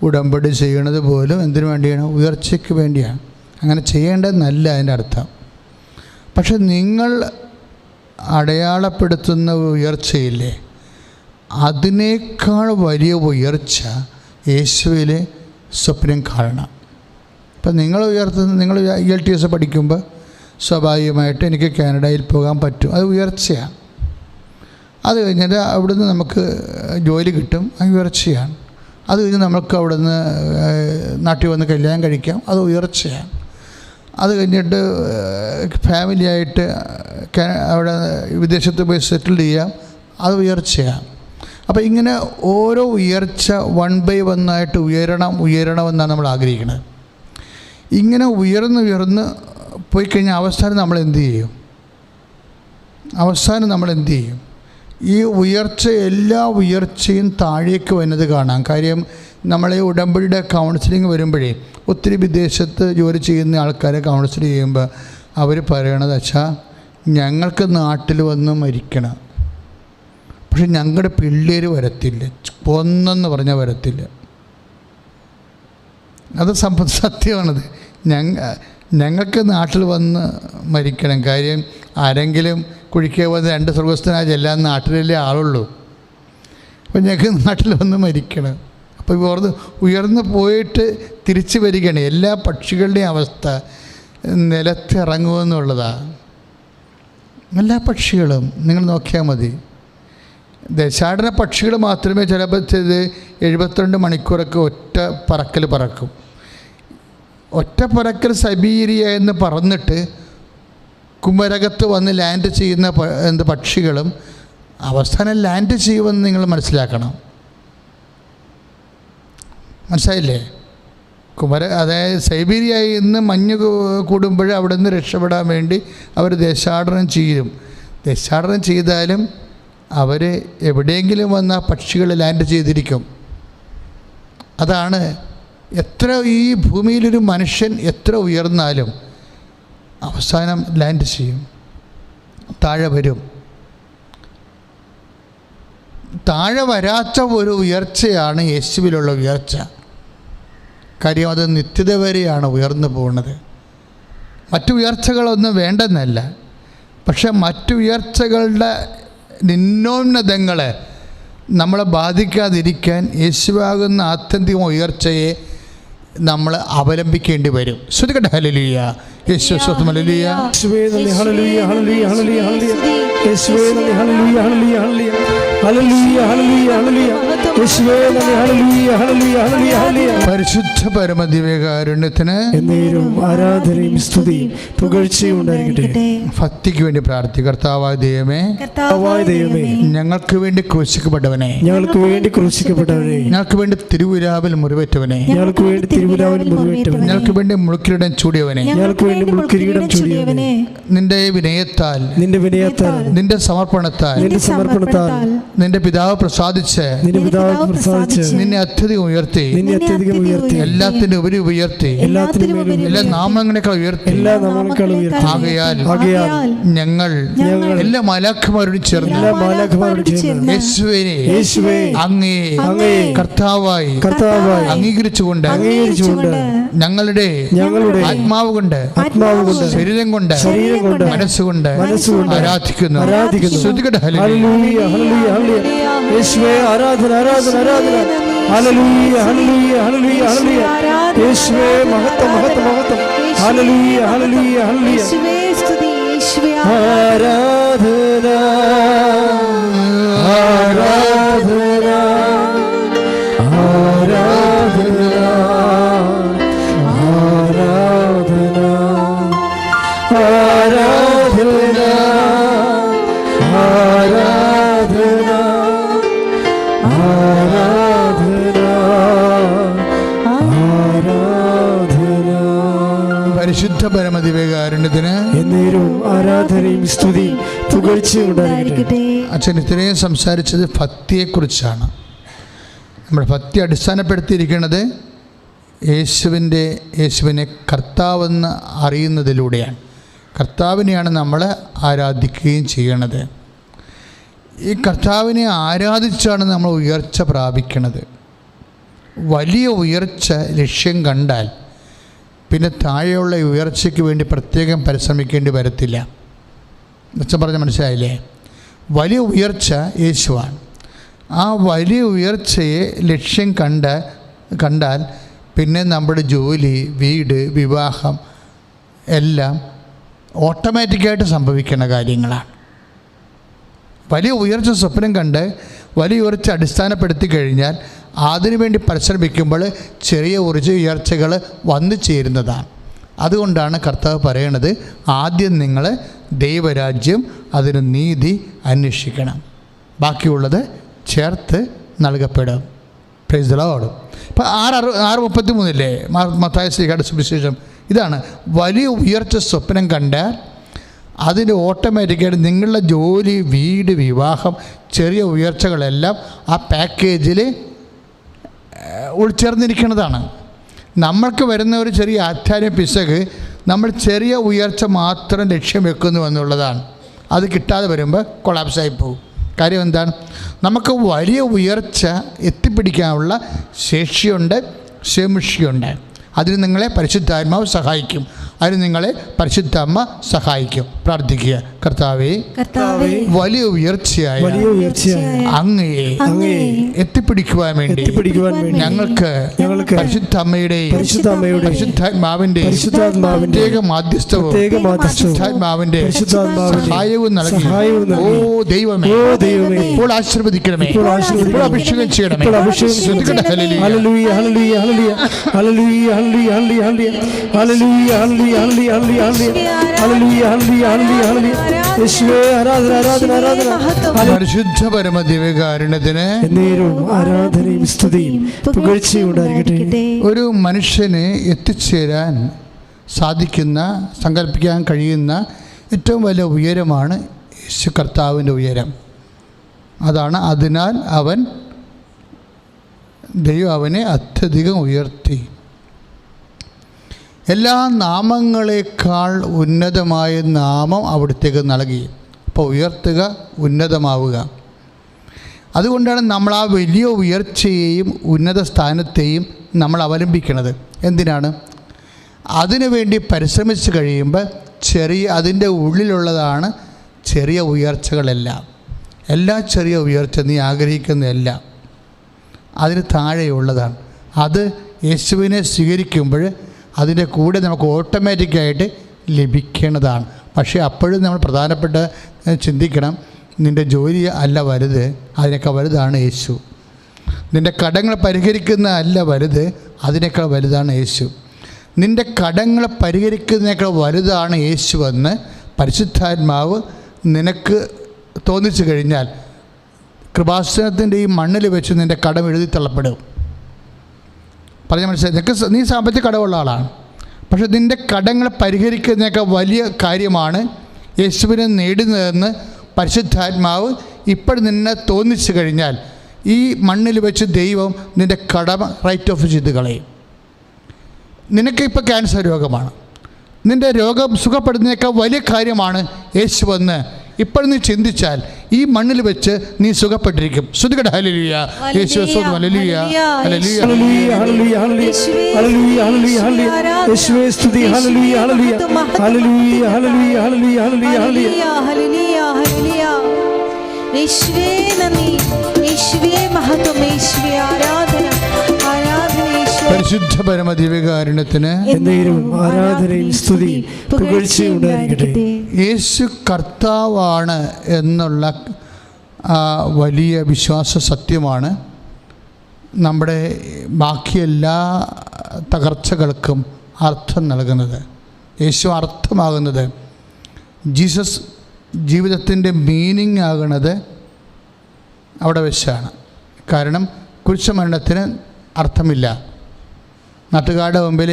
Speaker 1: ഉടമ്പടി ചെയ്യണത് പോലും എന്തിനു വേണ്ടിയാണ്? ഉയർച്ചയ്ക്ക് വേണ്ടിയാണ്. അങ്ങനെ ചെയ്യേണ്ടതെന്നല്ല അതിൻ്റെ അർത്ഥം. പക്ഷെ നിങ്ങൾ അടയാളപ്പെടുത്തുന്ന ഉയർച്ചയില്ലേ, അതിനേക്കാൾ വലിയ ഉയർച്ച യേശുവിൽ സ്വപ്നം കാണണം. ഇപ്പം നിങ്ങൾ IELTS പഠിക്കുമ്പോൾ സ്വാഭാവികമായിട്ട് എനിക്ക് കാനഡയിൽ പോകാൻ പറ്റും, അത് ഉയർച്ചയാണ്. അത് കഴിഞ്ഞിട്ട് അവിടുന്ന് നമുക്ക് ജോലി കിട്ടും, അത് ഉയർച്ചയാണ്. അത് കഴിഞ്ഞ് നമുക്ക് അവിടുന്ന് നാട്ടിൽ വന്ന് കല്യാണം കഴിക്കാം, അത് ഉയർച്ചയാണ്. അത് കഴിഞ്ഞിട്ട് ഫാമിലിയായിട്ട് അവിടെ വിദേശത്ത് പോയി സെറ്റിൽ ചെയ്യാം, അത് ഉയർച്ചയാണ്. അപ്പോൾ ഇങ്ങനെ ഓരോ ഉയർച്ച 1 by 1 ഉയരണമെന്നാണ് നമ്മൾ ആഗ്രഹിക്കുന്നത്. ഇങ്ങനെ ഉയർന്ന് പോയി കഴിഞ്ഞാൽ അവസാനം നമ്മൾ എന്ത് ചെയ്യും? ഈ ഉയർച്ച, എല്ലാ ഉയർച്ചയും താഴേക്ക് വരുന്നത് കാണാം. കാര്യം നമ്മളെ ഉടമ്പടിയുടെ കൗൺസിലിംഗ് വരുമ്പോഴേ ഒത്തിരി വിദേശത്ത് ജോലി ചെയ്യുന്ന ആൾക്കാരെ കൗൺസിൽ ചെയ്യുമ്പോൾ അവർ പറയണത് വെച്ചാൽ ഞങ്ങൾക്ക് നാട്ടിൽ വന്ന് മരിക്കണം, പക്ഷെ ഞങ്ങളുടെ പിള്ളേർ വരത്തില്ല, പൊന്നെന്ന് പറഞ്ഞാൽ വരത്തില്ല. അത് സത്യമാണത്. ഞങ്ങൾക്ക് നാട്ടിൽ വന്ന് മരിക്കണം. കാര്യം ആരെങ്കിലും കുഴിക്കുക വന്ന് 2 സ്വർഗസ്ഥനായ എല്ലാം നാട്ടിലല്ലേ ആളുള്ളൂ. അപ്പോൾ ഞങ്ങൾക്ക് നാട്ടിൽ വന്ന് മരിക്കണം. അപ്പോൾ ഉയർന്ന് പോയിട്ട് തിരിച്ചു വരികയാണ്. എല്ലാ പക്ഷികളുടെയും അവസ്ഥ, നിലത്തിറങ്ങുമെന്നുള്ളതാണ്. എല്ലാ പക്ഷികളും നിങ്ങൾ നോക്കിയാൽ മതി. ദേശാടന പക്ഷികൾ മാത്രമേ ചിലപ്പോൾ 72 മണിക്കൂറൊക്കെ ഒറ്റ പറക്കൽ പറക്കും. ഒറ്റ പറക്കൽ സൈബീരിയ എന്ന് പറഞ്ഞിട്ട് കുമരകത്ത് വന്ന് ലാൻഡ് ചെയ്യുന്ന പക്ഷികളും അവസാനം ലാൻഡ് ചെയ്യുമെന്ന് നിങ്ങൾ മനസ്സിലാക്കണം. മനസ്സിലായില്ലേ? അതായത് സൈബീരിയയിൽ നിന്ന് മഞ്ഞ് കൂടുമ്പോൾ അവിടെ നിന്ന് രക്ഷപ്പെടാൻ വേണ്ടി അവർ ദേശാടനം ചെയ്യും. ദേശാടനം ചെയ്താലും അവർ എവിടെയെങ്കിലും വന്ന് ആ പക്ഷികൾ ലാൻഡ് ചെയ്തിരിക്കും. അതാണ് എത്ര ഈ ഭൂമിയിലൊരു മനുഷ്യൻ എത്ര ഉയർന്നാലും അവസാനം ലാൻഡ് ചെയ്യും, താഴെ വരും. താഴെ വരാത്ത ഒരു ഉയർച്ചയാണ് യേശുവിലുള്ള ഉയർച്ച. കാര്യം അത് നിത്യത വരെയാണ് ഉയർന്നു പോകുന്നത്. മറ്റു ഉയർച്ചകളൊന്നും വേണ്ടെന്നല്ല, പക്ഷെ മറ്റു ഉയർച്ചകളുടെ നിന്നോന്നതങ്ങളെ നമ്മളെ ബാധിക്കാതിരിക്കാൻ യേശുവാകുന്ന ആത്യന്തിക ഉയർച്ചയെ നമ്മൾ അവലംബിക്കേണ്ടി വരും. ശ്രുതികട്ടെ ഹല്ലേലൂയ, യേശു സ്വന്തം ഹല്ലേലൂയ,
Speaker 2: യേശുവേ നന്ദി, ഹല്ലേലൂയ ഹല്ലേലൂയ ഹല്ലേലൂയ ഹല്ലേലൂയ, യേശുവേ നന്ദി, hallelujah hallelujah hallelujah hallelujah hallelujah hallelujah, യേശുവേ നന്ദി, ഹല്ലേലൂയ ഹല്ലേലൂയ ഹല്ലേലൂയ ഹല്ലേലൂയ.
Speaker 1: പരിശുദ്ധ പരമദിവ്യകാരുണ്യത്തിന്
Speaker 2: എന്നേരവും ആരാധനയും സ്തുതിയും പുകഴ്ചയും ഉണ്ടായിരിക്കട്ടെ.
Speaker 1: ഭക്തിക്ക് വേണ്ടി പ്രാർത്ഥിക്കുക. കർത്താവായ ദൈവമേ, ഞങ്ങൾക്ക് വേണ്ടി ക്രൂശിക്കപ്പെട്ടവനെ,
Speaker 2: ഞങ്ങൾക്ക് വേണ്ടി ക്രൂശിക്കപ്പെട്ടവനെ,
Speaker 1: ഞങ്ങൾക്ക് വേണ്ടി തിരുവിലാവിൽ മുറിവേറ്റവനെ,
Speaker 2: ഞങ്ങൾക്ക് വേണ്ടി തിരുവിലാവിൽ മുറിവേറ്റവനെ,
Speaker 1: ഞങ്ങൾക്ക് വേണ്ടി മുൾക്കിരീടം ചൂടിയവനെ,
Speaker 2: ഞങ്ങൾക്ക് വേണ്ടി മുൾക്കിരീടം ചൂടിയവനെ,
Speaker 1: നിന്റെ വിനയത്താൽ,
Speaker 2: നിന്റെ വിനയത്താൽ,
Speaker 1: നിന്റെ സമർപ്പണത്താൽ,
Speaker 2: നിന്റെ സമർപ്പണത്താൽ,
Speaker 1: നിന്റെ പിതാവ് പ്രസാദിച്ച്,
Speaker 2: നിന്റെ പിതാവ് പ്രസാദിച്ച്,
Speaker 1: നിന്നെ അത്യധികം ഉയർത്തി,
Speaker 2: നിന്നെ അത്യധികം ഉയർത്തി,
Speaker 1: എല്ലാത്തിനും ഉപരി ഉയർത്തി,
Speaker 2: എല്ലാത്തിനും
Speaker 1: എല്ലാ നാമങ്ങളെക്കാൾ ഉയർത്തി,
Speaker 2: എല്ലാ നാമങ്ങളെക്കാളും ഉയർത്തി.
Speaker 1: ആകയാൽ ഞങ്ങൾ എല്ലാ മാലാഖമാരോടും ചേർന്ന്,
Speaker 2: എല്ലാ മാലാഖമാരോടും ചേർന്ന് യേശുവേ അങ്ങേ
Speaker 1: കർത്താവായി അംഗീകരിച്ചുകൊണ്ട് ഞങ്ങളുടെ ആത്മാവ് കൊണ്ട് ശരീരം കൊണ്ട് മനസ്സുകൊണ്ട് ആരാധിക്കുന്നു.
Speaker 2: ഹല്ലേലൂയ ഹല്ലേലൂയ ഹല്ലേലൂയ, യേശുവേ ആരാധന ആരാധന ആരാധന, ഹല്ലേലൂയ ഹല്ലേലൂയ ഹല്ലേലൂയ ഹല്ലേലൂയ, യേശുവേ മഹത്വം മഹത്വം മഹത്വം, ഹല്ലേലൂയ ഹല്ലേലൂയ ഹല്ലേലൂയ, യേശുവേ സ്തുതി, യേശുവേ ആരാധന ആരാധന ആരാധന ആരാധന ആരാധന ആരാധന ആരാധന ആരാധന.
Speaker 1: പരിശുദ്ധ പരമദിവ്യകാരുണ്യത്തിന്
Speaker 2: എന്നേരവും ആരാധനയും സ്തുതിയും പുകഴ്ചയും ഉണ്ടായിരിക്കട്ടെ.
Speaker 1: അച്ഛൻ ഇത്രയും സംസാരിച്ചത് ഭക്തിയെക്കുറിച്ചാണ്. നമ്മുടെ ഭക്തി അടിസ്ഥാനപ്പെടുത്തിയിരിക്കുന്നത് യേശുവിനെ കർത്താവെന്ന് അറിയുന്നതിലൂടെയാണ്. കർത്താവിനെയാണ് നമ്മൾ ആരാധിക്കുകയും ചെയ്യണത്. ഈ കർത്താവിനെ ആരാധിച്ചാണ് നമ്മൾ ഉയർച്ച പ്രാപിക്കുന്നത്. വലിയ ഉയർച്ച ലക്ഷ്യം കണ്ടാൽ പിന്നെ താഴെയുള്ള ഉയർച്ചയ്ക്ക് വേണ്ടി പ്രത്യേകം പരിശ്രമിക്കേണ്ടി വരത്തില്ല. അച്ഛൻ പറഞ്ഞ മനസ്സിലായില്ലേ? വലിയ ഉയർച്ച യേശുവാണ്. ആ വലിയ ഉയർച്ചയെ ലക്ഷ്യം കണ്ടാൽ പിന്നെ നമ്മുടെ ജോലി, വീട്, വിവാഹം എല്ലാം ഓട്ടോമാറ്റിക്കായിട്ട് സംഭവിക്കുന്ന കാര്യങ്ങളാണ്. വലിയ ഉയർച്ച സ്വപ്നം കണ്ട് വലിയ ഉയർച്ച അടിസ്ഥാനപ്പെടുത്തി കഴിഞ്ഞാൽ അതിനുവേണ്ടി പരിശ്രമിക്കുമ്പോൾ ചെറിയ ഉയർച്ചകൾ വന്നു ചേരുന്നതാണ്. അതുകൊണ്ടാണ് കർത്താവ് പറയണത്, ആദ്യം നിങ്ങൾ ദൈവരാജ്യം, അതിന് നീതി അന്വേഷിക്കണം, ബാക്കിയുള്ളത് ചേർത്ത് നൽകപ്പെടും. Price the Lord. ഇപ്പോൾ 6:33 മത്തായി ശ്ലീഹായുടെ സുവിശേഷം ഇതാണ്. വലിയ ഉയർച്ച സ്വപ്നം കണ്ടാൽ അതിന് ഓട്ടോമാറ്റിക്കായിട്ട് നിങ്ങളുടെ ജോലി, വീട്, വിവാഹം, ചെറിയ ഉയർച്ചകളെല്ലാം ആ പാക്കേജിൽ ഉൾച്ചേർന്നിരിക്കുന്നതാണ്. നമ്മൾക്ക് വരുന്ന ഒരു ചെറിയ ആധ്യാത്മിക പിശക്, നമ്മൾ ചെറിയ ഉയർച്ച മാത്രം ലക്ഷ്യം വെക്കുന്നു എന്നുള്ളതാണ്. അത് കിട്ടാതെ വരുമ്പോൾ കൊളാപ്സായി പോകും. കാര്യം എന്താണ്? നമുക്ക് വലിയ ഉയർച്ച എത്തിപ്പിടിക്കാനുള്ള ശേഷിയുണ്ട്, ശേഷിയുണ്ട്. അതിന് നിങ്ങളെ പരിശുദ്ധാത്മാവ് സഹായിക്കും. അതിന് നിങ്ങളെ പരിശുദ്ധ അമ്മ സഹായിക്കും. പ്രാർത്ഥിക്കുക. കർത്താവേ, വലിയ ഉയർച്ചയായ അങ്ങയെ എത്തിപ്പിടിക്കുവാൻ വേണ്ടി ഞങ്ങൾക്ക് പരിശുദ്ധ അമ്മയുടെയും പരിശുദ്ധാത്മാവിന്റെ പ്രത്യേക മാധ്യസ്ഥവും പരിശുദ്ധാത്മാവിന്റെ സഹായവും നൽകി. ഓ ദൈവമേ, ഇപ്പോൾ ആശീർവദിക്കണമേ, ഇപ്പോൾ അഭിഷേകം ചെയ്യണമേ.
Speaker 2: Hallelujah, hallelujah, hallelujah, hallelujah, hallelujah, hallelujah, hallelujah, hallelujah, hallelujah. യേശുവേ, ആരാധന, ആരാധന, ആരാധന.
Speaker 1: പരിശുദ്ധ പരമ ദിവ്യകാരുണ്യത്തിന്
Speaker 2: എന്നേരവും ആരാധനയും സ്തുതിയും പുകഴ്ചയും ഉണ്ടായിരിക്കട്ടെ.
Speaker 1: ഒരു മനുഷ്യന് എത്തിച്ചേരാൻ സാധിക്കുന്ന, സങ്കല്പിക്കാൻ കഴിയുന്ന ഏറ്റവും വലിയ ഉയരമാണ് യേശു കർത്താവിൻ്റെ ഉയരം. അതാണ്. അതിനാൽ ദൈവം അവനെ അത്യധികം ഉയർത്തി. എല്ലാ നാമങ്ങളെക്കാൾ ഉന്നതമായ നാമം അവിടുത്തേക്ക് നൽകി. അപ്പോൾ ഉയർത്തുക, ഉന്നതമാവുക. അതുകൊണ്ടാണ് നമ്മൾ ആ വലിയ ഉയർച്ചയെയും ഉന്നത സ്ഥാനത്തെയും നമ്മൾ അവലംബിക്കുന്നത്. എന്തിനാണ്? അതിനുവേണ്ടി പരിശ്രമിച്ച് കഴിയുമ്പോൾ അതിൻ്റെ ഉള്ളിലുള്ളതാണ് ചെറിയ ഉയർച്ചകളെല്ലാം. എല്ലാ ചെറിയ ഉയർച്ച നീ ആഗ്രഹിക്കുന്നതെല്ലാം അതിന് താഴെയുള്ളതാണ്. അത് യേശുവിനെ സ്വീകരിക്കുമ്പോൾ അതിൻ്റെ കൂടെ നമുക്ക് ഓട്ടോമാറ്റിക്കായിട്ട് ലഭിക്കേണ്ടതാണ്. പക്ഷേ അപ്പോഴും നമ്മൾ പ്രധാനപ്പെട്ട ചിന്തിക്കണം, നിൻ്റെ ജോലി അല്ല വലുത്, അതിനേക്കാൾ വലുതാണ് യേശു. നിൻ്റെ കടങ്ങൾ പരിഹരിക്കുന്ന അല്ല വലുത്, അതിനേക്കാൾ വലുതാണ് യേശു. നിൻ്റെ കടങ്ങൾ പരിഹരിക്കുന്നതിനേക്കാൾ വലുതാണ് യേശുവെന്ന് പരിശുദ്ധാത്മാവ് നിനക്ക് തോന്നിച്ചു കഴിഞ്ഞാൽ കൃപാസനത്തിൻ്റെ ഈ മണ്ണിൽ വെച്ച് നിൻ്റെ കടം എഴുതി തള്ളപ്പെടും. പറഞ്ഞാൽ മനസ്സിലായി. നീ സാമ്പത്തിക കടമുള്ള ആളാണ്, പക്ഷേ നിൻ്റെ കടങ്ങൾ പരിഹരിക്കുന്നതിനേക്കാൾ വലിയ കാര്യമാണ് യേശുവിനെ നേടുന്നതെന്ന് പരിശുദ്ധാത്മാവ് ഇപ്പോൾ നിന്നെ തോന്നിച്ചു കഴിഞ്ഞാൽ ഈ മണ്ണിൽ വെച്ച് ദൈവം നിൻ്റെ കടം റൈറ്റ് ഓഫ് ചെയ്ത് കളയും. നിനക്കിപ്പോൾ ക്യാൻസർ രോഗമാണ്, നിൻ്റെ രോഗം സുഖപ്പെടുന്നതിനേക്കാൾ വലിയ കാര്യമാണ് യേശുവെന്ന് ഇപ്പോൾ നീ ചിന്തിച്ചാൽ ഈ മണ്ണിൽ വെച്ച് നീ സുഖപ്പെട്ടിരിക്കും. ശ്രുതികട ഹല്ലേലൂയ, യേശുവേ സ്തോത്രം, hallelujah, hallelujah,
Speaker 2: hallelujah, hallelujah, hallelujah, hallelujah, യേശുവേ സ്തുതി, hallelujah, hallelujah, hallelujah, hallelujah, hallelujah, hallelujah,
Speaker 3: hallelujah, hallelujah. യേശുവേ നന്ദി, യേശുവേ മഹത്വം, യേശുവേ ആരാധന, ആരാധന.
Speaker 1: പരിശുദ്ധ പരമ ദിവ്യകാരുണ്യത്തിന്
Speaker 2: എന്നേരവും ആരാധനയും സ്തുതിയും പുകഴ്ചയും ഉണ്ടായിരിക്കട്ടെ.
Speaker 1: യേശു കർത്താവാണ് എന്നുള്ള വലിയ വിശ്വാസ സത്യമാണ് നമ്മുടെ ബാക്കി എല്ലാ തകർച്ചകൾക്കും അർത്ഥം നൽകുന്നത്. യേശു അർത്ഥമാകുന്നത്, ജീസസ് ജീവിതത്തിൻ്റെ മീനിങ് ആകുന്നത് അവിടെ വെച്ചാണ്. കാരണം കുരിശുമരണത്തിന് അർത്ഥമില്ല. നാട്ടുകാരുടെ മുമ്പിൽ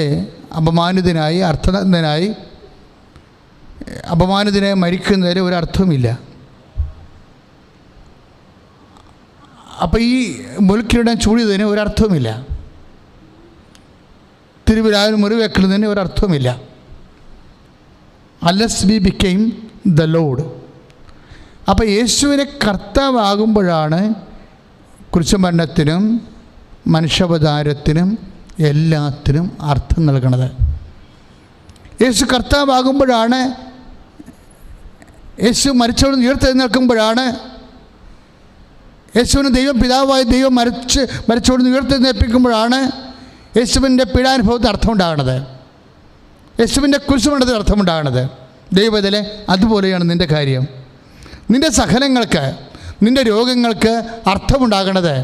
Speaker 1: അപമാനിതനായി മരിക്കുന്നതിന് ഒരർത്ഥവുമില്ല. അപ്പോൾ ഈ മുൽക്കിലിടാൻ ചൂടിയതിന് ഒരർത്ഥവുമില്ല. തിരുവിലാവിന് മുറിവെക്കുന്നതിന് ഒരർത്ഥവുമില്ല. Unless we became the lord. അപ്പോൾ യേശുവിനെ കർത്താവാകുമ്പോഴാണ് കുരിശുമരണത്തിനും മനുഷ്യാവതാരത്തിനും എല്ലാത്തിനും അർത്ഥം നൽകണത്. യേശു കർത്താവാകുമ്പോഴാണ്, യേശു മരിച്ചവരിൽ നിന്ന് ഉയർത്തെഴുന്നേൽക്കുമ്പോഴാണ്, യേശുവിന് ദൈവം പിതാവായ ദൈവം മരിച്ചവരിൽ നിന്ന് ഉയർത്തെഴുന്നേൽപ്പിക്കുമ്പോഴാണ് യേശുവിൻ്റെ പീഡാനുഭവത്തിന് അർത്ഥമുണ്ടാകുന്നത്, യേശുവിൻ്റെ കുരിശുമരണത്തിന് അർത്ഥമുണ്ടാകുന്നത്. ദൈവത്തിലെ അതുപോലെയാണ് നിൻ്റെ കാര്യം. നിൻ്റെ സഹനങ്ങൾക്ക്, നിൻ്റെ രോഗങ്ങൾക്ക് അർത്ഥമുണ്ടാകണത്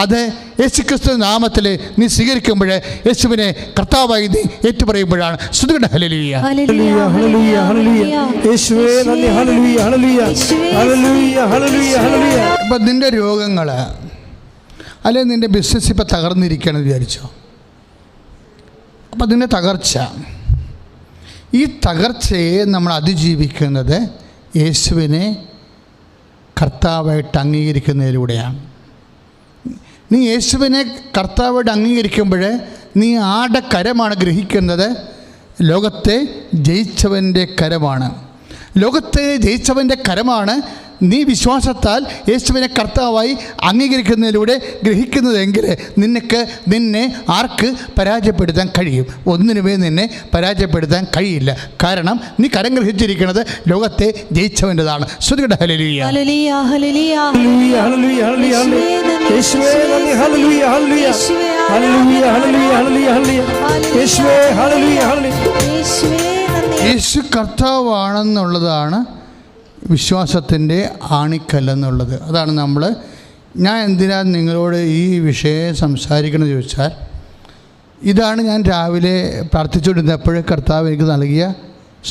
Speaker 1: അത് യേശുക്രിസ്തു നാമത്തിൽ നീ സ്വീകരിക്കുമ്പോൾ, യേശുവിനെ കർത്താവായി നീ ഏറ്റുപറയുമ്പോഴാണ്. ശ്രുതികട ഹല്ലേലൂയ,
Speaker 2: ഹല്ലേലൂയ, ഹല്ലേലൂയ, ഹല്ലേലൂയ, യേശുവേ നന്ദി, hallelujah, hallelujah, hallelujah, hallelujah, hallelujah.
Speaker 1: ഇപ്പം നിൻ്റെ രോഗങ്ങൾ അല്ലെങ്കിൽ നിൻ്റെ ബിസിനസ് ഇപ്പം തകർന്നിരിക്കുകയാണെന്ന് വിചാരിച്ചോ. അപ്പം നിൻ്റെ തകർച്ച, ഈ തകർച്ചയെ നമ്മൾ അതിജീവിക്കുന്നത് യേശുവിനെ കർത്താവായിട്ട് അംഗീകരിക്കുന്നതിലൂടെയാണ്. നീ യേശുവിനെ കർത്താവായിട്ട് അംഗീകരിക്കുമ്പോൾ നീ ആരുടെ കരമാണ് ഗ്രഹിക്കുന്നത്? ലോകത്തെ ജയിച്ചവൻ്റെ കരമാണ്. ലോകത്തെ ജയിച്ചവൻ്റെ കരമാണ് നീ വിശ്വാസത്താൽ യേശുവിനെ കർത്താവായി അംഗീകരിക്കുന്നതിലൂടെ ഗ്രഹിക്കുന്നതെങ്കിൽ നിന്നെ ആർക്ക് പരാജയപ്പെടുത്താൻ കഴിയും? ഒന്നിനുമേ നിന്നെ പരാജയപ്പെടുത്താൻ കഴിയില്ല. കാരണം നീ കരം ഗ്രഹിച്ചിരിക്കുന്നത് ലോകത്തെ ജയിച്ചവൻ്റെതാണ്. ശ്രുതികട hallelujah.
Speaker 3: Hallelujah hallelujah
Speaker 2: hallelujah hallelujah hallelujah യേശുവേ നന്ദി. Hallelujah hallelujah hallelujah hallelujah hallelujah യേശുവേ ഹല്ലേലൂയ ഹല്ലേലൂയ.
Speaker 1: യേശു കർത്താവാണെന്നുള്ളതാണ് വിശ്വാസത്തിൻ്റെ ആണിക്കല്ലെന്നുള്ളത്. അതാണ് ഞാൻ എന്തിനാണ് നിങ്ങളോട് ഈ വിഷയം സംസാരിക്കണമെന്ന് ചോദിച്ചാൽ, ഇതാണ് ഞാൻ രാവിലെ പ്രാർത്ഥിച്ചുകൊണ്ടിരുന്നപ്പോൾ കർത്താവ് എനിക്ക് നൽകിയ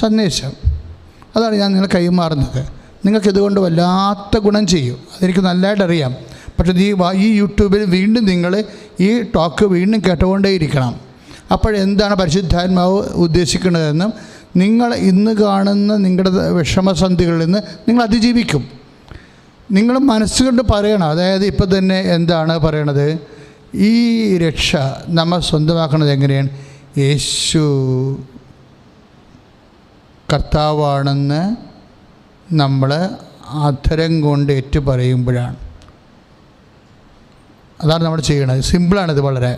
Speaker 1: സന്ദേശം. അതാണ് ഞാൻ നിങ്ങളെ കൈമാറുന്നത്. നിങ്ങൾക്കിതുകൊണ്ട് വല്ലാത്ത ഗുണം ചെയ്യും, അതെനിക്ക് നല്ലതായിട്ട് അറിയാം. പക്ഷേ ഈ യൂട്യൂബിൽ വീണ്ടും നിങ്ങൾ ഈ ടോക്ക് വീണ്ടും കേട്ടുകൊണ്ടേയിരിക്കണം. അപ്പോഴെന്താണ് പരിശുദ്ധാത്മാവ് ഉദ്ദേശിക്കുന്നതെന്നും നിങ്ങൾ ഇന്ന് കാണുന്ന നിങ്ങളുടെ വിഷമസന്ധികളിൽ നിന്ന് നിങ്ങൾ അതിജീവിക്കും. നിങ്ങൾ മനസ്സുകൊണ്ട് പറയണം. അതായത് ഇപ്പം തന്നെ എന്താണ് പറയണത്? ഈ രക്ഷ നമ്മൾ സ്വന്തമാക്കുന്നത് എങ്ങനെയാണ്? യേശു കർത്താവാണെന്ന് നമ്മൾ അധരം കൊണ്ട് ഏറ്റു പറയുമ്പോഴാണ്. അതാണ് നമ്മൾ ചെയ്യണത്. സിമ്പിളാണിത് വളരെ.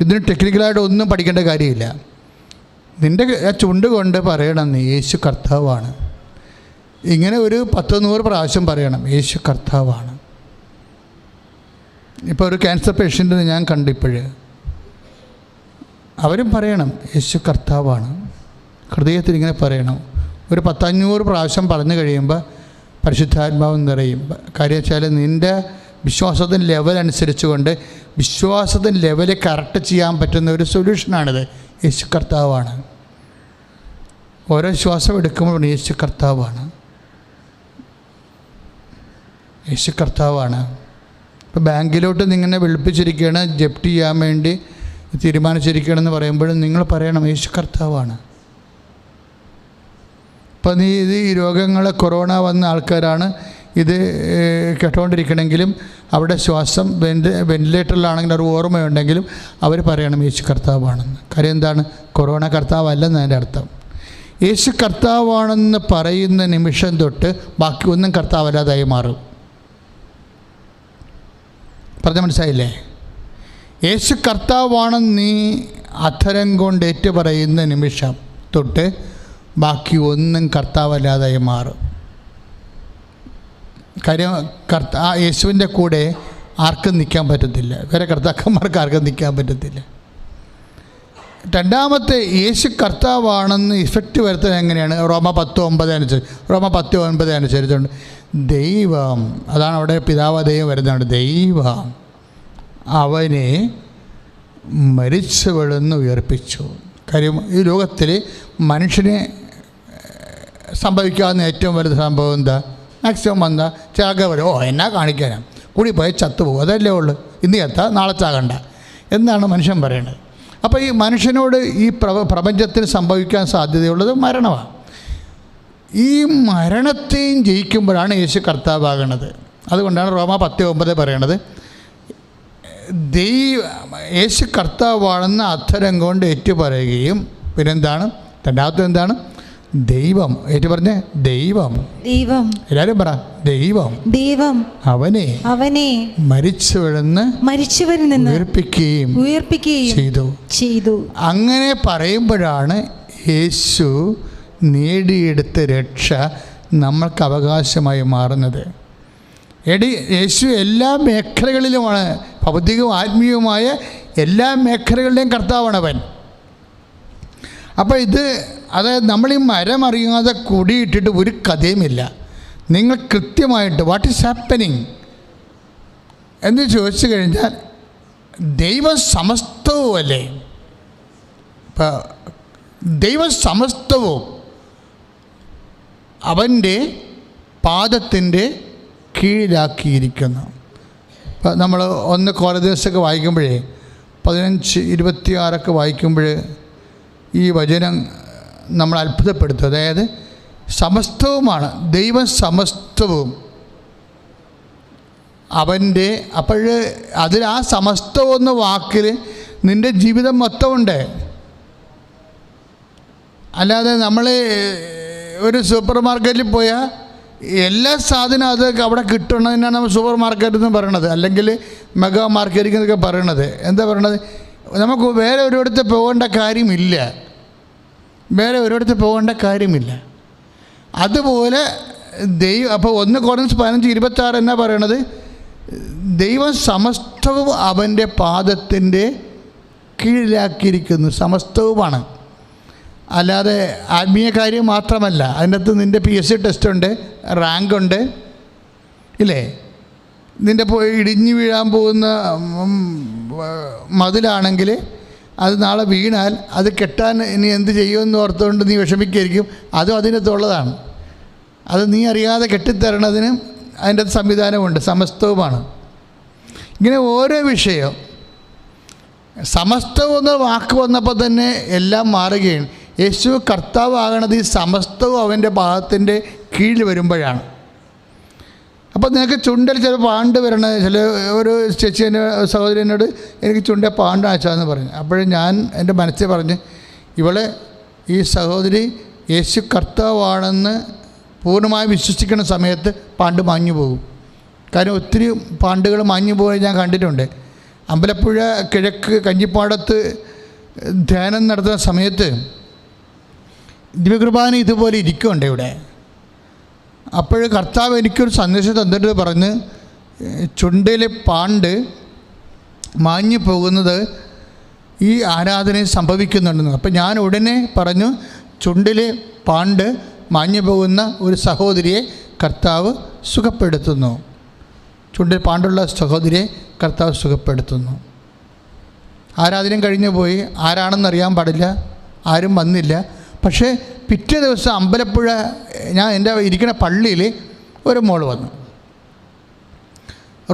Speaker 1: ഇതിന് ടെക്നിക്കലായിട്ട് ഒന്നും പഠിക്കേണ്ട കാര്യമില്ല. നിൻ്റെ ചുണ്ട് കൊണ്ട് പറയണം, നീ യേശു കർത്താവാണ്. ഇങ്ങനെ ഒരു 100 പ്രാവശ്യം പറയണം, യേശു കർത്താവാണ്. ഇപ്പോൾ ഒരു ക്യാൻസർ പേഷ്യൻറ്റിന് ഞാൻ കണ്ടിപ്പോഴ് അവരും പറയണം, യേശു കർത്താവാണ്. ഹൃദയത്തിൽ ഇങ്ങനെ പറയണം. ഒരു 500 പ്രാവശ്യം പറഞ്ഞു കഴിയുമ്പോൾ പരിശുദ്ധാത്മാവ് നിറയും. കാര്യം വെച്ചാൽ നിൻ്റെ വിശ്വാസത്തിൻ്റെ ലെവൽ അനുസരിച്ചുകൊണ്ട് വിശ്വാസത്തിൻ്റെ ലെവല് കറക്റ്റ് ചെയ്യാൻ പറ്റുന്ന ഒരു സൊല്യൂഷനാണിത്. യേശു കർത്താവാണ്. ഓരോ ശ്വാസം എടുക്കുമ്പോഴും യേശു കർത്താവാണ്, യേശു കർത്താവാണ്. ഇപ്പോൾ ബാങ്കിലോട്ട് നിങ്ങനെ വിളിപ്പിച്ചിരിക്കുകയാണ്, ജപ്തി ചെയ്യാൻ വേണ്ടി തീരുമാനിച്ചിരിക്കുകയാണെന്ന് പറയുമ്പോഴും നിങ്ങൾ പറയണം, യേശു കർത്താവാണ്. ഇപ്പം ഈ രോഗങ്ങൾ കൊറോണ വന്ന ആൾക്കാരാണ് ഇത് കേട്ടുകൊണ്ടിരിക്കണമെങ്കിലും അവിടെ ശ്വാസം വെന്റിലേറ്ററിലാണെങ്കിൽ ഒരു ഓർമ്മയുണ്ടെങ്കിലും അവർ പറയണം യേശു കർത്താവാണെന്ന്. കാര്യം എന്താണ്? കൊറോണ കർത്താവല്ലെന്ന് അതിൻ്റെ അർത്ഥം. യേശു കർത്താവാണെന്ന് പറയുന്ന നിമിഷം തൊട്ട് ബാക്കി ഒന്നും കർത്താവല്ലാതായി മാറും. പറഞ്ഞ മനസ്സിലായില്ലേ? യേശു കർത്താവാണെന്ന് നീ അധരം കൊണ്ട് ഏറ്റു പറയുന്ന നിമിഷം തൊട്ട് ബാക്കി ഒന്നും കർത്താവല്ലാതായി മാറും. കാര്യം യേശുവിൻ്റെ കൂടെ ആർക്കും നിൽക്കാൻ പറ്റത്തില്ല. വേറെ കർത്താക്കന്മാർക്ക് ആർക്കും നിൽക്കാൻ പറ്റത്തില്ല. രണ്ടാമത്തെ, യേശു കർത്താവാണെന്ന് ഇഫക്റ്റ് വരുത്തുന്നത് എങ്ങനെയാണ്? റോമ 10:9 അനുസരിച്ചുണ്ട് ദൈവം, അതാണ് അവിടെ പിതാവ് ദൈവം വരുന്നുണ്ട്. ദൈവം അവനെ മരിച്ചവളെന്ന് ഉയർപ്പിച്ചു. കാര്യം ഈ ലോകത്തിൽ മനുഷ്യനെ സംഭവിക്കാവുന്ന ഏറ്റവും വലുത് സംഭവം എന്താ? മാക്സിമം വന്നാൽ ചാകവരോ എന്നാ കാണിക്കാനാണ്, കൂടി പോയി ചത്തുപോകും, അതല്ലേ ഉള്ളു. ഇന്ന് ചത്താൽ നാളെ ചാകണ്ട എന്നാണ് മനുഷ്യൻ പറയണത്. അപ്പോൾ ഈ മനുഷ്യനോട് ഈ പ്രപഞ്ചത്തിന് സംഭവിക്കാൻ സാധ്യതയുള്ളത് മരണമാണ്. ഈ മരണത്തെയും ജയിക്കുമ്പോഴാണ് യേശു കർത്താവാകണത്. അതുകൊണ്ടാണ് റോമ 10:9 പറയണത് യേശു കർത്താവാണെന്ന് അധരം കൊണ്ട് ഏറ്റു പറയുകയും പിന്നെന്താണ്? രണ്ടാമത്തെ എന്താണ്? ദൈവം. ഏറ്റു പറഞ്ഞേ, ദൈവം. ദൈവം എല്ലാവരും പറ, ദൈവം. ദൈവം അവനെ മരിച്ചവരിൽ നിന്ന് ഉയർപ്പിക്കുകയും ചെയ്തു. അങ്ങനെ പറയുമ്പോഴാണ് യേശു നേടിയെടുത്ത രക്ഷ നമ്മൾക്ക് അവകാശമായി മാറുന്നത്. യേശു എല്ലാ മേഖലകളിലുമാണ്, ഭൗതികവും ആത്മീയവുമായ എല്ലാ മേഖലകളിലെയും കർത്താവാണവൻ. അപ്പോൾ അതായത് നമ്മൾ ഈ മരം അറിയാതെ കുടിയിട്ടിട്ട് ഒരു കഥയുമില്ല. നിങ്ങൾ കൃത്യമായിട്ട് വാട്ട് ഈസ് ഹാപ്പനിങ് എന്ന് ചോദിച്ചു കഴിഞ്ഞാൽ ദൈവം സമസ്തവുമല്ലേ? ഇപ്പം ദൈവം സമസ്തവും അവൻ്റെ പാദത്തിൻ്റെ കീഴിലാക്കിയിരിക്കുന്നു. ഇപ്പം നമ്മൾ 1 കോരിന്ത്യർ വായിക്കുമ്പോഴേ 15:26 വായിക്കുമ്പോൾ ഈ വചനം നമ്മൾ അത്ഭുതപ്പെടുത്തും. അതായത് സമസ്തവുമാണ്, ദൈവം സമസ്തവും അവൻ്റെ. അപ്പോൾ അതിൽ ആ സമസ്തം എന്ന വാക്കിൽ നിൻ്റെ ജീവിതം മൊത്തമുണ്ട്. അല്ലാതെ നമ്മൾ ഒരു സൂപ്പർ മാർക്കറ്റിൽ പോയാൽ എല്ലാ സാധനവും അത് അവിടെ കിട്ടണമെന്നാണ് നമ്മൾ സൂപ്പർ മാർക്കറ്റ് എന്ന് പറയണത്, അല്ലെങ്കിൽ മെഗാ മാർക്കറ്റിംഗ് എന്നൊക്കെ പറയണത്. എന്താ പറയണത്? നമുക്ക് വേറെ ഒരിടത്ത് പോകേണ്ട കാര്യമില്ല, വേറെ ഒരിടത്ത് പോകേണ്ട കാര്യമില്ല. അതുപോലെ അപ്പോൾ 1 Corinthians 15:26 എന്നാ പറയണത്? ദൈവം സമസ്തവും അവൻ്റെ പാദത്തിൻ്റെ കീഴിലാക്കിയിരിക്കുന്നു. സമസ്തവുമാണ്, അല്ലാതെ ആത്മീയ കാര്യം മാത്രമല്ല. അതിൻ്റെ അകത്ത് നിൻ്റെ PSC ടെസ്റ്റ് ഉണ്ട്, റാങ്ക് ഉണ്ട്, ഇല്ലേ? നിൻ്റെ ഇടിഞ്ഞു വീഴാൻ പോകുന്ന മതിലാണെങ്കിൽ അത് നാളെ വീണാൽ അത് കെട്ടാൻ ഇനി എന്ത് ചെയ്യുമെന്ന് ഓർത്തുകൊണ്ട് നീ വിഷമിക്കായിരിക്കും. അതും അതിനകത്തുള്ളതാണ്. അത് നീ അറിയാതെ കെട്ടിത്തരണതിന് അതിൻ്റെ സംവിധാനമുണ്ട്. സമസ്തവുമാണ്. ഇങ്ങനെ ഓരോ വിഷയം സമസ്തവും എന്ന വാക്ക് വന്നപ്പോൾ തന്നെ എല്ലാം മാറുകയാണ്. യേശു കർത്താവാകണത് ഈ സമസ്തവും അവൻ്റെ പാദത്തിൻ്റെ കീഴിൽ വരുമ്പോഴാണ്. അപ്പോൾ നിനക്ക് ചുണ്ടിൽ ചില പാണ്ട് വരണ ചില ഒരു ചേച്ചി എൻ്റെ സഹോദരി എന്നോട് എനിക്ക് ചുണ്ടിൽ പാണ്ട് അയച്ചാന്ന് പറഞ്ഞു. അപ്പോഴും ഞാൻ എൻ്റെ മനസ്സിൽ പറഞ്ഞ്, ഇവളെ ഈ സഹോദരി യേശു കർത്താവാണെന്ന് പൂർണ്ണമായി വിശ്വസിക്കുന്ന സമയത്ത് പാണ്ട് മാഞ്ഞു പോകും. കാര്യം ഒത്തിരി പാണ്ടുകൾ മാഞ്ഞു പോയി ഞാൻ കണ്ടിട്ടുണ്ട്. അമ്പലപ്പുഴ കിഴക്ക് കഞ്ഞിപ്പാടത്ത് ധ്യാനം നടത്തുന്ന സമയത്ത് ദിവ്യകുർബാന ഇതുപോലെ ഇരിക്കുന്നുണ്ട് ഇവിടെ. അപ്പോൾ കർത്താവ് എനിക്കൊരു സന്ദേശം തന്നിട്ട് പറഞ്ഞ്, ചുണ്ടിലെ പാണ്ട് മാഞ്ഞു പോകുന്നത് ഈ ആരാധനയിൽ സംഭവിക്കുന്നുണ്ടെന്ന്. അപ്പോൾ ഞാൻ ഉടനെ പറഞ്ഞു, ചുണ്ടിലെ പാണ്ട് മാഞ്ഞു പോകുന്ന ഒരു സഹോദരിയെ കർത്താവ് സുഖപ്പെടുത്തുന്നു. ചുണ്ടിൽ പാണ്ടുള്ള സഹോദരിയെ കർത്താവ് സുഖപ്പെടുത്തുന്നു. ആരാധനയും കഴിഞ്ഞു പോയി, ആരാണെന്നറിയാൻ പാടില്ല, ആരും വന്നില്ല. പക്ഷേ പിറ്റേ ദിവസം അമ്പലപ്പുഴ ഞാൻ എൻ്റെ ഇരിക്കുന്ന പള്ളിയിൽ ഒരു മോള് വന്നു,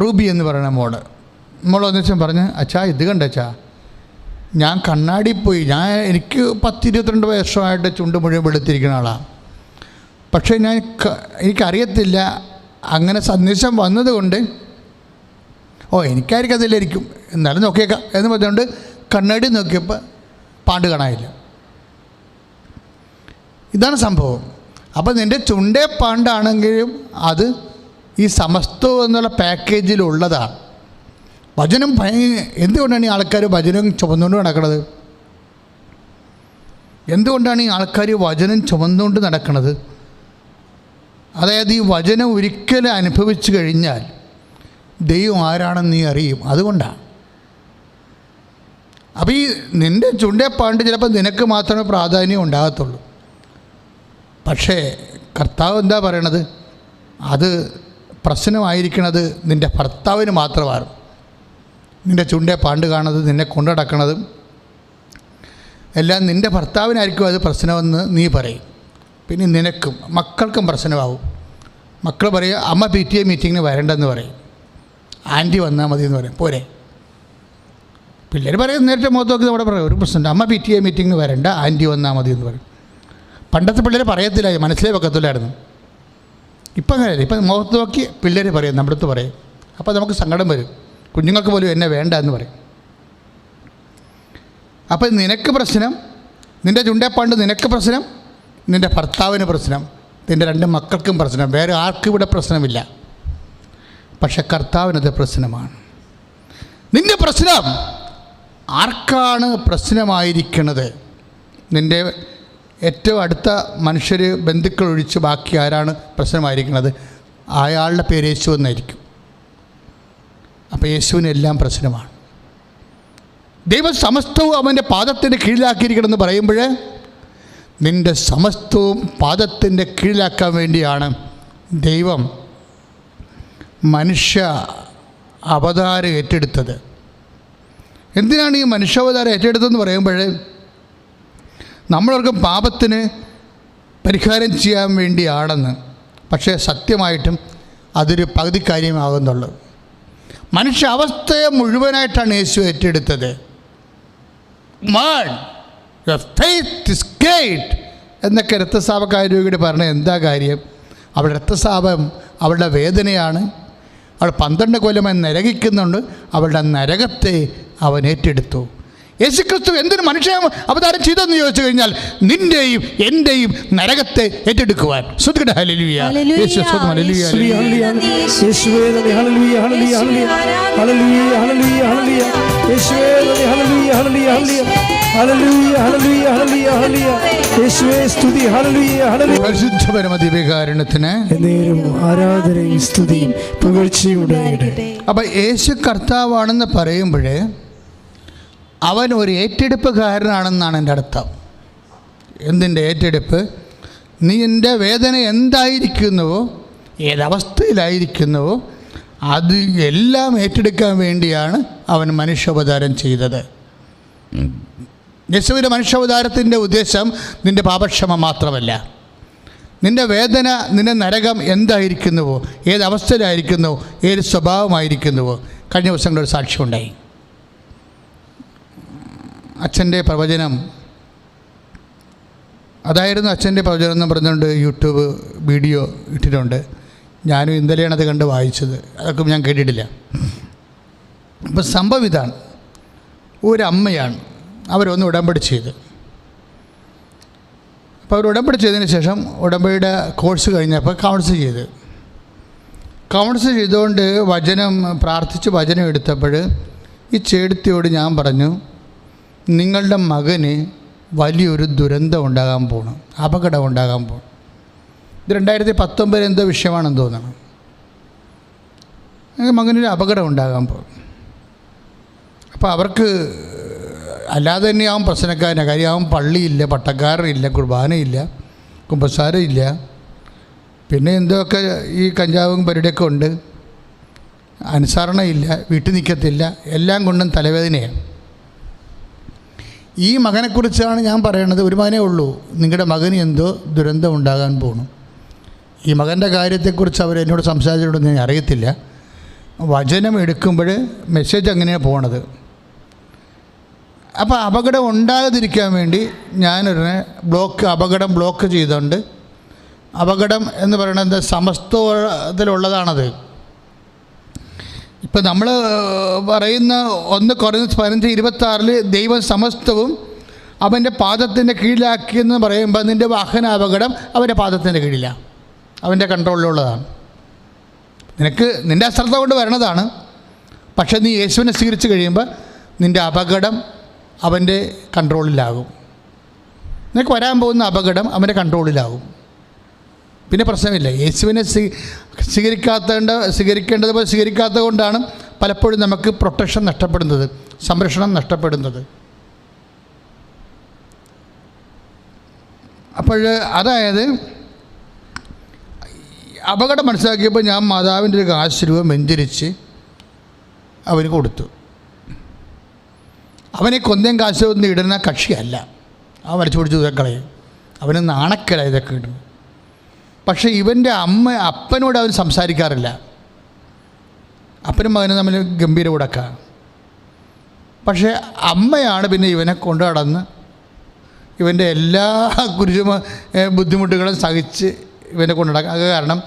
Speaker 1: റൂബി എന്ന് പറയുന്ന മോൾ വന്നിച്ചും പറഞ്ഞ്, അച്ഛാ ഇത് കണ്ടച്ചാ, ഞാൻ കണ്ണാടി പോയി, എനിക്ക് 10-22 വർഷമായിട്ട് ചുണ്ട് മുഴുവൻ വെളുത്തിരിക്കുന്ന ആളാണ്. പക്ഷേ എനിക്കറിയത്തില്ല, അങ്ങനെ സന്ദേശം വന്നതുകൊണ്ട് എനിക്കായിരിക്കും അതിലായിരിക്കും, എന്നാലും നോക്കിയേക്കാം എന്ന് പറഞ്ഞുകൊണ്ട് കണ്ണാടി നോക്കിയപ്പോൾ പാണ്ട് കാണാനില്ല. ഇതാണ് സംഭവം. അപ്പോൾ നിൻ്റെ ചുണ്ടേ പാണ്ടാണെങ്കിലും അത് ഈ സമസ്തം എന്നുള്ള പാക്കേജിലുള്ളതാണ്. വചനം എന്തുകൊണ്ടാണ് ഈ ആൾക്കാർ വചനം ചുമന്നുകൊണ്ട് നടക്കുന്നത്? എന്തുകൊണ്ടാണ് ഈ ആൾക്കാർ വചനം ചുമന്നുകൊണ്ട് നടക്കുന്നത്? അതായത് ഈ വചനം ഒരിക്കലും അനുഭവിച്ചു കഴിഞ്ഞാൽ ദൈവം ആരാണെന്ന് നീ അറിയും. അതുകൊണ്ടാണ്. അപ്പോൾ ഈ നിൻ്റെ ചുണ്ടേ പാണ്ട് ചിലപ്പോൾ നിനക്ക് മാത്രമേ പ്രാധാന്യം ഉണ്ടാകത്തുള്ളൂ. പക്ഷേ കർത്താവ് എന്താ പറയണത്? അത് പ്രശ്നമായിരിക്കണത് നിൻ്റെ ഭർത്താവിന് മാത്രമാണ്. നിൻ്റെ ചുണ്ടേ പാണ്ട് കാണുന്നത്, നിന്നെ കൊണ്ടുനടക്കണതും എല്ലാം നിൻ്റെ ഭർത്താവിനായിരിക്കും അത് പ്രശ്നമെന്ന് നീ പറയും. പിന്നെ നിനക്കും മക്കൾക്കും പ്രശ്നമാവും. മക്കൾ പറയും, അമ്മ PTA മീറ്റിങ്ങിന് വരണ്ടെന്ന് പറയും, ആൻറ്റി വന്നാൽ മതി എന്ന് പറയും. പോരെ, പിള്ളേർ പറയും, നേരത്തെ മുഖത്ത് നോക്കി നമ്മുടെ പറയും, ഒരു പ്രശ്നമുണ്ട്, അമ്മ PTA മീറ്റിങ്ങിന് വരണ്ട, ആൻറ്റി വന്നാൽ മതി എന്ന് പറയും. പണ്ടത്തെ പിള്ളേർ പറയത്തില്ല, മനസ്സിലേ വെക്കത്തില്ലായിരുന്നു. ഇപ്പം അങ്ങനെയല്ല. ഇപ്പം മുഖത്ത് നോക്കി പിള്ളേർ പറയും, നമ്മുടെ അടുത്ത് പറയും. അപ്പോൾ നമുക്ക് സങ്കടം വരും. കുഞ്ഞുങ്ങൾക്ക് പോലും എന്നെ വേണ്ട എന്ന് പറയും. അപ്പം നിനക്ക് പ്രശ്നം, നിൻ്റെ ചുണ്ടേപ്പാണ്ട് നിനക്ക് പ്രശ്നം, നിൻ്റെ ഭർത്താവിന് പ്രശ്നം, നിൻ്റെ 2 മക്കൾക്കും പ്രശ്നം, വേറെ ആർക്കും ഇവിടെ പ്രശ്നമില്ല. പക്ഷെ കർത്താവിനത് പ്രശ്നമാണ്. നിൻ്റെ പ്രശ്നം ആർക്കാണ് പ്രശ്നമായിരിക്കുന്നത്? നിൻ്റെ ഏറ്റവും അടുത്ത മനുഷ്യർ, ബന്ധുക്കൾ ഒഴിച്ച് ബാക്കി ആരാണ് പ്രശ്നമായിരിക്കുന്നത്? അയാളുടെ പേര് യേശു എന്നായിരിക്കും. അപ്പോൾ യേശുവിനെല്ലാം പ്രശ്നമാണ്. ദൈവം സമസ്തവും അവൻ്റെ പാദത്തിൻ്റെ കീഴിലാക്കിയിരിക്കണമെന്ന് പറയുമ്പോൾ നിൻ്റെ സമസ്തവും പാദത്തിൻ്റെ കീഴിലാക്കാൻ വേണ്ടിയാണ് ദൈവം മനുഷ്യ അവതാരം ഏറ്റെടുത്തത്. എന്തിനാണ് ഈ മനുഷ്യാവതാരം ഏറ്റെടുത്തതെന്ന് പറയുമ്പോൾ, നമ്മളവർക്ക് പാപത്തിന് പരിഹാരം ചെയ്യാൻ വേണ്ടിയാണെന്ന്. പക്ഷേ സത്യമായിട്ടും അതൊരു പകുതി കാര്യമാകുന്നുള്ളൂ. മനുഷ്യ അവസ്ഥയെ മുഴുവനായിട്ടാണ് യേശു ഏറ്റെടുത്തത്. Your faith is great എന്നൊക്കെ രക്തസ്രാവക്കാരോട് പറഞ്ഞ എന്താ കാര്യം? അവളുടെ രക്തസ്രാവം അവളുടെ വേദനയാണ്. അവൾ 12 കൊല്ലമായി നരകിക്കുന്നുണ്ട്. അവളുടെ നരകത്തെ അവൻ ഏറ്റെടുത്തു. യേശുക്രിസ്തു എന്തിനു മനുഷ്യ അവതാരം ചെയ്തെന്ന് ചോദിച്ചു കഴിഞ്ഞാൽ നിന്റെയും എൻ്റെയും നരകത്തെ ഏറ്റെടുക്കുവാൻ.
Speaker 2: ഹല്ലേലൂയ യേശുവേ നന്ദി hallelujah hallelujah hallelujah hallelujah hallelujah യേശുവേ നന്ദി hallelujah hallelujah hallelujah hallelujah hallelujah hallelujah യേശുവേ സ്തുതി ഹല്ലേലൂയ ഹല്ലേലൂയ.
Speaker 1: പരിശുദ്ധ പരമദിവ്യകാരുണ്യത്തിന്
Speaker 2: എന്നേരവും ആരാധനയും സ്തുതിയും പുകഴ്ചയും ഉണ്ടാകട്ടെ.
Speaker 1: അപ്പം യേശു കർത്താവാണെന്ന് പറയുമ്പോഴേ അവൻ ഒരു ഏറ്റെടുപ്പുകാരനാണെന്നാണ് എൻ്റെ അർത്ഥം. എന്തിൻ്റെ ഏറ്റെടുപ്പ്? നീ എൻ്റെ വേദന എന്തായിരിക്കുന്നുവോ, ഏതവസ്ഥയിലായിരിക്കുന്നുവോ അത് എല്ലാം ഏറ്റെടുക്കാൻ വേണ്ടിയാണ് അവൻ മനുഷ്യാവതാരം ചെയ്തത്. യേശുവിൻ്റെ മനുഷ്യാവതാരത്തിൻ്റെ ഉദ്ദേശം നിൻ്റെ പാപക്ഷമ മാത്രമല്ല, നിൻ്റെ വേദന, നിൻ്റെ നരകം എന്തായിരിക്കുന്നുവോ, ഏതവസ്ഥയിലായിരിക്കുന്നുവോ, ഏത് സ്വഭാവമായിരിക്കുന്നുവോ. കഴിഞ്ഞ ദിവസങ്ങളൊരു സാക്ഷ്യമുണ്ടായി. അച്ഛൻ്റെ പ്രവചനം, അതായിരുന്നു അച്ഛൻ്റെ പ്രവചനം എന്ന് പറഞ്ഞുകൊണ്ട് യൂട്യൂബ് വീഡിയോ ഇട്ടിട്ടുണ്ട്. ഞാനും ഇന്നലെയാണ് അത് കണ്ട് വായിച്ചത്, അതൊക്കെ ഞാൻ കേട്ടിട്ടില്ല. അപ്പം സംഭവം ഇതാണ്, ഒരമ്മയാണ്, അവരൊന്ന് ഉടമ്പടി ചെയ്ത്. അപ്പോൾ അവർ ഉടമ്പടി ചെയ്തതിന് ശേഷം ഉടമ്പടിയുടെ കോഴ്സ് കഴിഞ്ഞപ്പോൾ കൗൺസിൽ ചെയ്തുകൊണ്ട് വചനം പ്രാർത്ഥിച്ച് വചനം എടുത്തപ്പോൾ ഈ ചേട്ടത്തിയോട് ഞാൻ പറഞ്ഞു, നിങ്ങളുടെ മകന് വലിയൊരു ദുരന്തം ഉണ്ടാകാൻ പോകണം, അപകടം ഉണ്ടാകാൻ പോകണം. ഇത് 2019 എന്തോ വിഷയമാണെന്ന് തോന്നണം. മകനൊരു അപകടം ഉണ്ടാകാൻ പോകും. അപ്പോൾ അവർക്ക് അല്ലാതെ തന്നെ അവൻ പ്രശ്നക്കാരനാണ്. കാര്യം അവൻ പള്ളിയില്ല, പട്ടക്കാരനില്ല, കുർബാനയില്ല, കുമ്പസാരമില്ല, പിന്നെ എന്തൊക്കെ ഈ കഞ്ചാവും പരിടിയൊക്കെ ഉണ്ട്, അനുസരണയില്ല, വീട്ടിൽ നിൽക്കത്തില്ല, എല്ലാം കൊണ്ടും തലവേദനയാണ്. ഈ മകനെക്കുറിച്ചാണ് ഞാൻ പറയണത്. ഒരു മകനേ ഉള്ളൂ, നിങ്ങളുടെ മകന് എന്തോ ദുരന്തം ഉണ്ടാകാൻ പോകണം. ഈ മകൻ്റെ കാര്യത്തെക്കുറിച്ച് അവരെന്നോട് സംസാരിച്ചിട്ടുണ്ടെന്ന് ഞാൻ അറിയത്തില്ല. വചനം എടുക്കുമ്പോൾ മെസ്സേജ് അങ്ങനെയാണ് പോണത്. അപ്പോൾ അപകടം ഉണ്ടാകാതിരിക്കാൻ വേണ്ടി ഞാനൊരു അപകടം ബ്ലോക്ക് ചെയ്തുകൊണ്ട്, അപകടം എന്ന് പറയുന്നത് സമസ്തത്തിലുള്ളതാണത്. ഇപ്പം നമ്മൾ പറയുന്ന 1 കൊരിന്ത്യർ 15:26 ദൈവം സമസ്തവും അവൻ്റെ പാദത്തിൻ്റെ കീഴിലാക്കിയെന്ന് പറയുമ്പോൾ നിൻ്റെ വാഹന അപകടം അവൻ്റെ പാദത്തിൻ്റെ കീഴിലാണ്, അവൻ്റെ കൺട്രോളിലുള്ളതാണ്. നിൻ്റെ അശ്രദ്ധ കൊണ്ട് വരണതാണ്. പക്ഷേ നീ യേശുവിനെ സ്വീകരിച്ച് കഴിയുമ്പോൾ നിൻ്റെ അപകടം അവൻ്റെ കൺട്രോളിലാകും. നിനക്ക് വരാൻ പോകുന്ന അപകടം അവൻ്റെ കൺട്രോളിലാകും. പിന്നെ പ്രശ്നമില്ല. യേശുവിനെ സ്വീകരിക്കേണ്ടതുപോലെ സ്വീകരിക്കാത്തത് കൊണ്ടാണ് പലപ്പോഴും നമുക്ക് പ്രൊട്ടക്ഷൻ നഷ്ടപ്പെടുന്നത്, സംരക്ഷണം നഷ്ടപ്പെടുന്നത്. അപ്പോൾ അതായത് അപകടം മനസ്സിലാക്കിയപ്പോൾ ഞാൻ മാതാവിൻ്റെ ഒരു കാശ് രൂപ വെഞ്ചരിച്ച് അവന് കൊടുത്തു. അവനെ കൊന്തയും കാശ് ഒന്നും ഇടുന്ന കക്ഷിയല്ല, അവൻ വരച്ചു പിടിച്ച് ദൂരക്കളയും, അവന് നാണക്കേട ഇതൊക്കെ ഇടുന്നു. പക്ഷേ ഇവൻ്റെ അപ്പനോട് അവൻ സംസാരിക്കാറില്ല. അപ്പനും മകനും തമ്മിൽ ഗംഭീര ഉടക്കാണ്. പക്ഷേ അമ്മയാണ് പിന്നെ ഇവനെ കൊണ്ടു നടന്ന് ഇവൻ്റെ എല്ലാ ബുദ്ധിമുട്ടുകളും സഹിച്ച് ഇവനെ കൊണ്ടു നടക്കുക. അത് കാരണം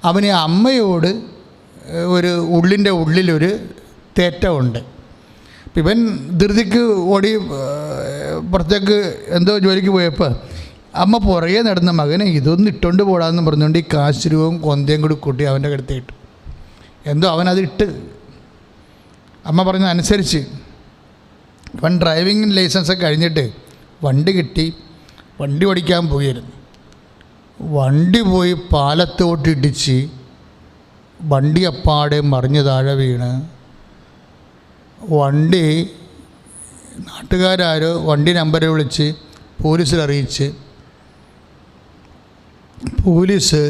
Speaker 1: അവന് അമ്മയോട് ഒരു ഉള്ളിലൊരു തേറ്റമുണ്ട്. ഇവൻ ധൃതിക്ക് ഓടി പുറത്തേക്ക് എന്തോ ജോലിക്ക് പോയപ്പോൾ അമ്മ പുറകെ നടന്ന മകനെ ഇതൊന്നും ഇട്ടുകൊണ്ട് പോടാന്ന് പറഞ്ഞുകൊണ്ട് ഈ കാശ് രൂപവും കൊന്തയും കൂടി കൂട്ടി അവൻ്റെ കടുത്തിട്ടു. എന്തോ അവനതിട്ട് അമ്മ പറഞ്ഞ അനുസരിച്ച് അവൻ ഡ്രൈവിംഗ് ലൈസൻസൊക്കെ കഴിഞ്ഞിട്ട് വണ്ടി കിട്ടി, വണ്ടി ഓടിക്കാൻ പോയിരുന്നു. വണ്ടി പോയി പാലത്തോട്ടിടിച്ച് വണ്ടി അപ്പാടെ മറിഞ്ഞ് താഴെ വീണ് വണ്ടി നാട്ടുകാരോ വണ്ടി നമ്പർ വിളിച്ച് പോലീസിൽ അറിയിച്ച് പോലീസ്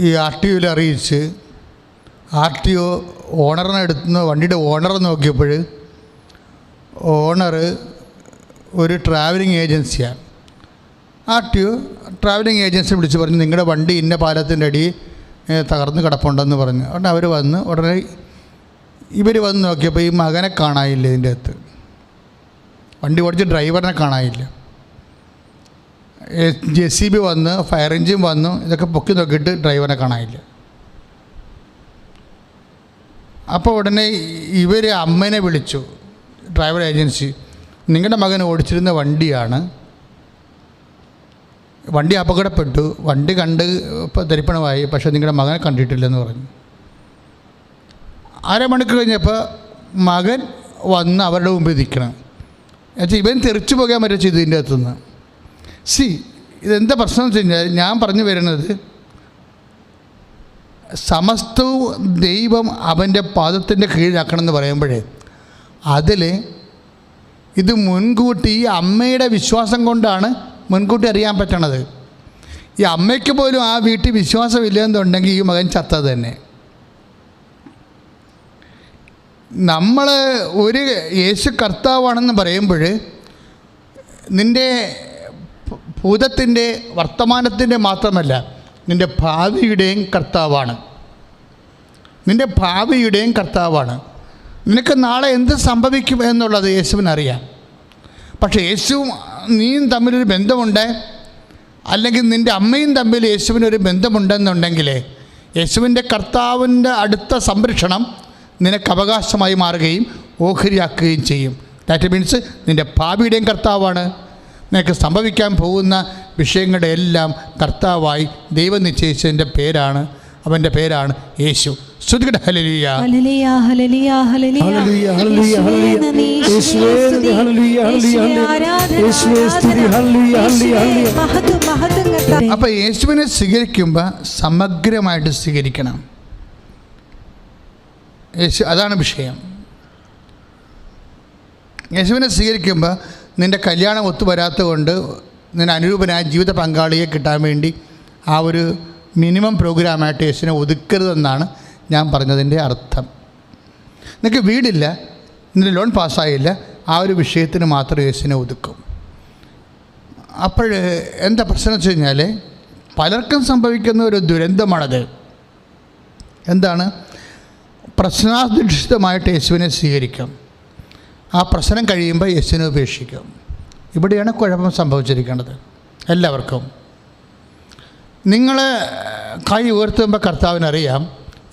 Speaker 1: ഈ RTOയിൽ അറിയിച്ച് RTO ഓണറിനെ എടുത്തുനിന്ന് വണ്ടിയുടെ ഓണറെ നോക്കിയപ്പോൾ ഓണർ ഒരു ട്രാവലിംഗ് ഏജൻസിയാണ്. RTO ട്രാവലിംഗ് ഏജൻസി വിളിച്ച് പറഞ്ഞു നിങ്ങളുടെ വണ്ടി ഇന്ന പാലത്തിൻ്റെ അടി തകർന്ന് കിടപ്പുണ്ടെന്ന് പറഞ്ഞു. അതുകൊണ്ട് അവർ വന്ന് ഉടനെ ഇവർ വന്ന് നോക്കിയപ്പോൾ ഈ മകനെ കാണാനില്ല, ഇതിൻ്റെ അകത്ത് വണ്ടി ഓടിച്ച് ഡ്രൈവറിനെ കാണാനില്ല. JCB വന്ന് ഫയർ എഞ്ചിൻ വന്നു, ഇതൊക്കെ പൊക്കി നോക്കിയിട്ട് ഡ്രൈവറിനെ കാണാനില്ല. അപ്പോൾ ഉടനെ ഇവർ അമ്മേനെ വിളിച്ചു, ഡ്രൈവർ ഏജൻസി, നിങ്ങളുടെ മകൻ ഓടിച്ചിരുന്ന വണ്ടിയാണ്, വണ്ടി അപകടപ്പെട്ടു, വണ്ടി കണ്ട് ഇപ്പോൾ തരിപ്പണമായി, പക്ഷേ നിങ്ങളുടെ മകനെ കണ്ടിട്ടില്ലെന്ന് പറഞ്ഞു. അരമണിക്കൂർ കഴിഞ്ഞപ്പോൾ മകൻ വന്ന് അവരുടെ മുമ്പിൽ നിൽക്കണം. എന്നുവെച്ചാൽ ഇവൻ തെറിച്ചു പോകാൻ പറ്റും ഇതിൻ്റെ അകത്തുനിന്ന്. ഇതെന്താ പ്രശ്നം എന്ന് വെച്ച് കഴിഞ്ഞാൽ, ഞാൻ പറഞ്ഞു വരുന്നത്, സമസ്തവും ദൈവം അവൻ്റെ പാദത്തിൻ്റെ കീഴിലാക്കണമെന്ന് പറയുമ്പോഴേ അതിൽ ഇത് മുൻകൂട്ടി ഈ അമ്മയുടെ വിശ്വാസം കൊണ്ടാണ് മുൻകൂട്ടി അറിയാൻ പറ്റണത്. ഈ അമ്മയ്ക്ക് പോലും ആ വീട്ടിൽ വിശ്വാസമില്ലെന്നുണ്ടെങ്കിൽ ഈ മകൻ ചത്തത് തന്നെ. നമ്മൾ ഒരു യേശു കർത്താവാണെന്ന് പറയുമ്പോൾ നിൻ്റെ ഭൂതത്തിൻ്റെ വർത്തമാനത്തിൻ്റെ മാത്രമല്ല, നിൻ്റെ ഭാവിയുടെയും കർത്താവാണ്. നിൻ്റെ ഭാവിയുടെയും കർത്താവാണ്. നിനക്ക് നാളെ എന്ത് സംഭവിക്കും എന്നുള്ളത് യേശുവിനറിയാം. പക്ഷേ യേശുവും നീയും തമ്മിലൊരു ബന്ധമുണ്ട്, അല്ലെങ്കിൽ നിൻ്റെ അമ്മയും തമ്മിൽ യേശുവിനൊരു ബന്ധമുണ്ടെന്നുണ്ടെങ്കിൽ യേശുവിൻ്റെ കർത്താവിൻ്റെ അടുത്ത സംരക്ഷണം നിനക്ക് അവകാശമായി മാറുകയും ഓഹരിയാക്കുകയും ചെയ്യും. ദാറ്റ് മീൻസ് നിൻ്റെ ഭാവിയുടെയും കർത്താവാണ്. നിനക്ക് സംഭവിക്കാൻ പോകുന്ന വിഷയങ്ങളുടെ എല്ലാം കർത്താവായി ദൈവം നിശ്ചയിച്ചതിൻ്റെ പേരാണ്, അവൻ്റെ പേരാണ് യേശു. സ്തുതിക്കട്ടെ. Hallelujah,
Speaker 3: hallelujah, hallelujah, hallelujah,
Speaker 2: hallelujah, hallelujah, hallelujah. യേശുവേ സ്തുതി, ഹല്ലേലൂയ, ഹല്ലേലൂയ, യേശുവേ സ്തുതി, ഹല്ലേലൂയ, ഹല്ലേലൂയ.
Speaker 3: മഹത്വം, മഹത്വം കർത്താവേ.
Speaker 1: അപ്പോൾ യേശുവിനെ സ്വീകരിക്കുമ്പോൾ സമഗ്രമായിട്ട് സ്വീകരിക്കണം. യേശു, അതാണ് വിഷയം. യേശുവിനെ സ്വീകരിക്കുമ്പോൾ നിൻ്റെ കല്യാണം ഒത്തുവരാത്തത് കൊണ്ട് നിന്നെ അനുരൂപനായ ജീവിത പങ്കാളിയെ കിട്ടാൻ വേണ്ടി ആ ഒരു മിനിമം പ്രോഗ്രാമായിട്ട് യേശുവിനെ ഒതുക്കരുതെന്നാണ് ഞാൻ പറഞ്ഞതിൻ്റെ അർത്ഥം. നിനക്ക് വീടില്ല, നിൻ്റെ ലോൺ പാസ്സായില്ല, ആ ഒരു വിഷയത്തിന് മാത്രം യേശുവിനെ ഒതുക്കും. അപ്പോൾ എന്താ പ്രശ്നം വെച്ച് കഴിഞ്ഞാൽ, പലർക്കും സംഭവിക്കുന്ന ഒരു ദുരന്തമാണത്. എന്താണ്? പ്രശ്നാധിഷ്ഠിതമായിട്ട് യേശുവിനെ സ്വീകരിക്കും, ആ പ്രശ്നം കഴിയുമ്പോൾ യേശുവിനെ ഉപേക്ഷിക്കും. ഇവിടെയാണ് കുഴപ്പം സംഭവിച്ചിരിക്കുന്നത് എല്ലാവർക്കും. നിങ്ങൾ കൈ ഉയർത്തുമ്പോൾ കർത്താവിനറിയാം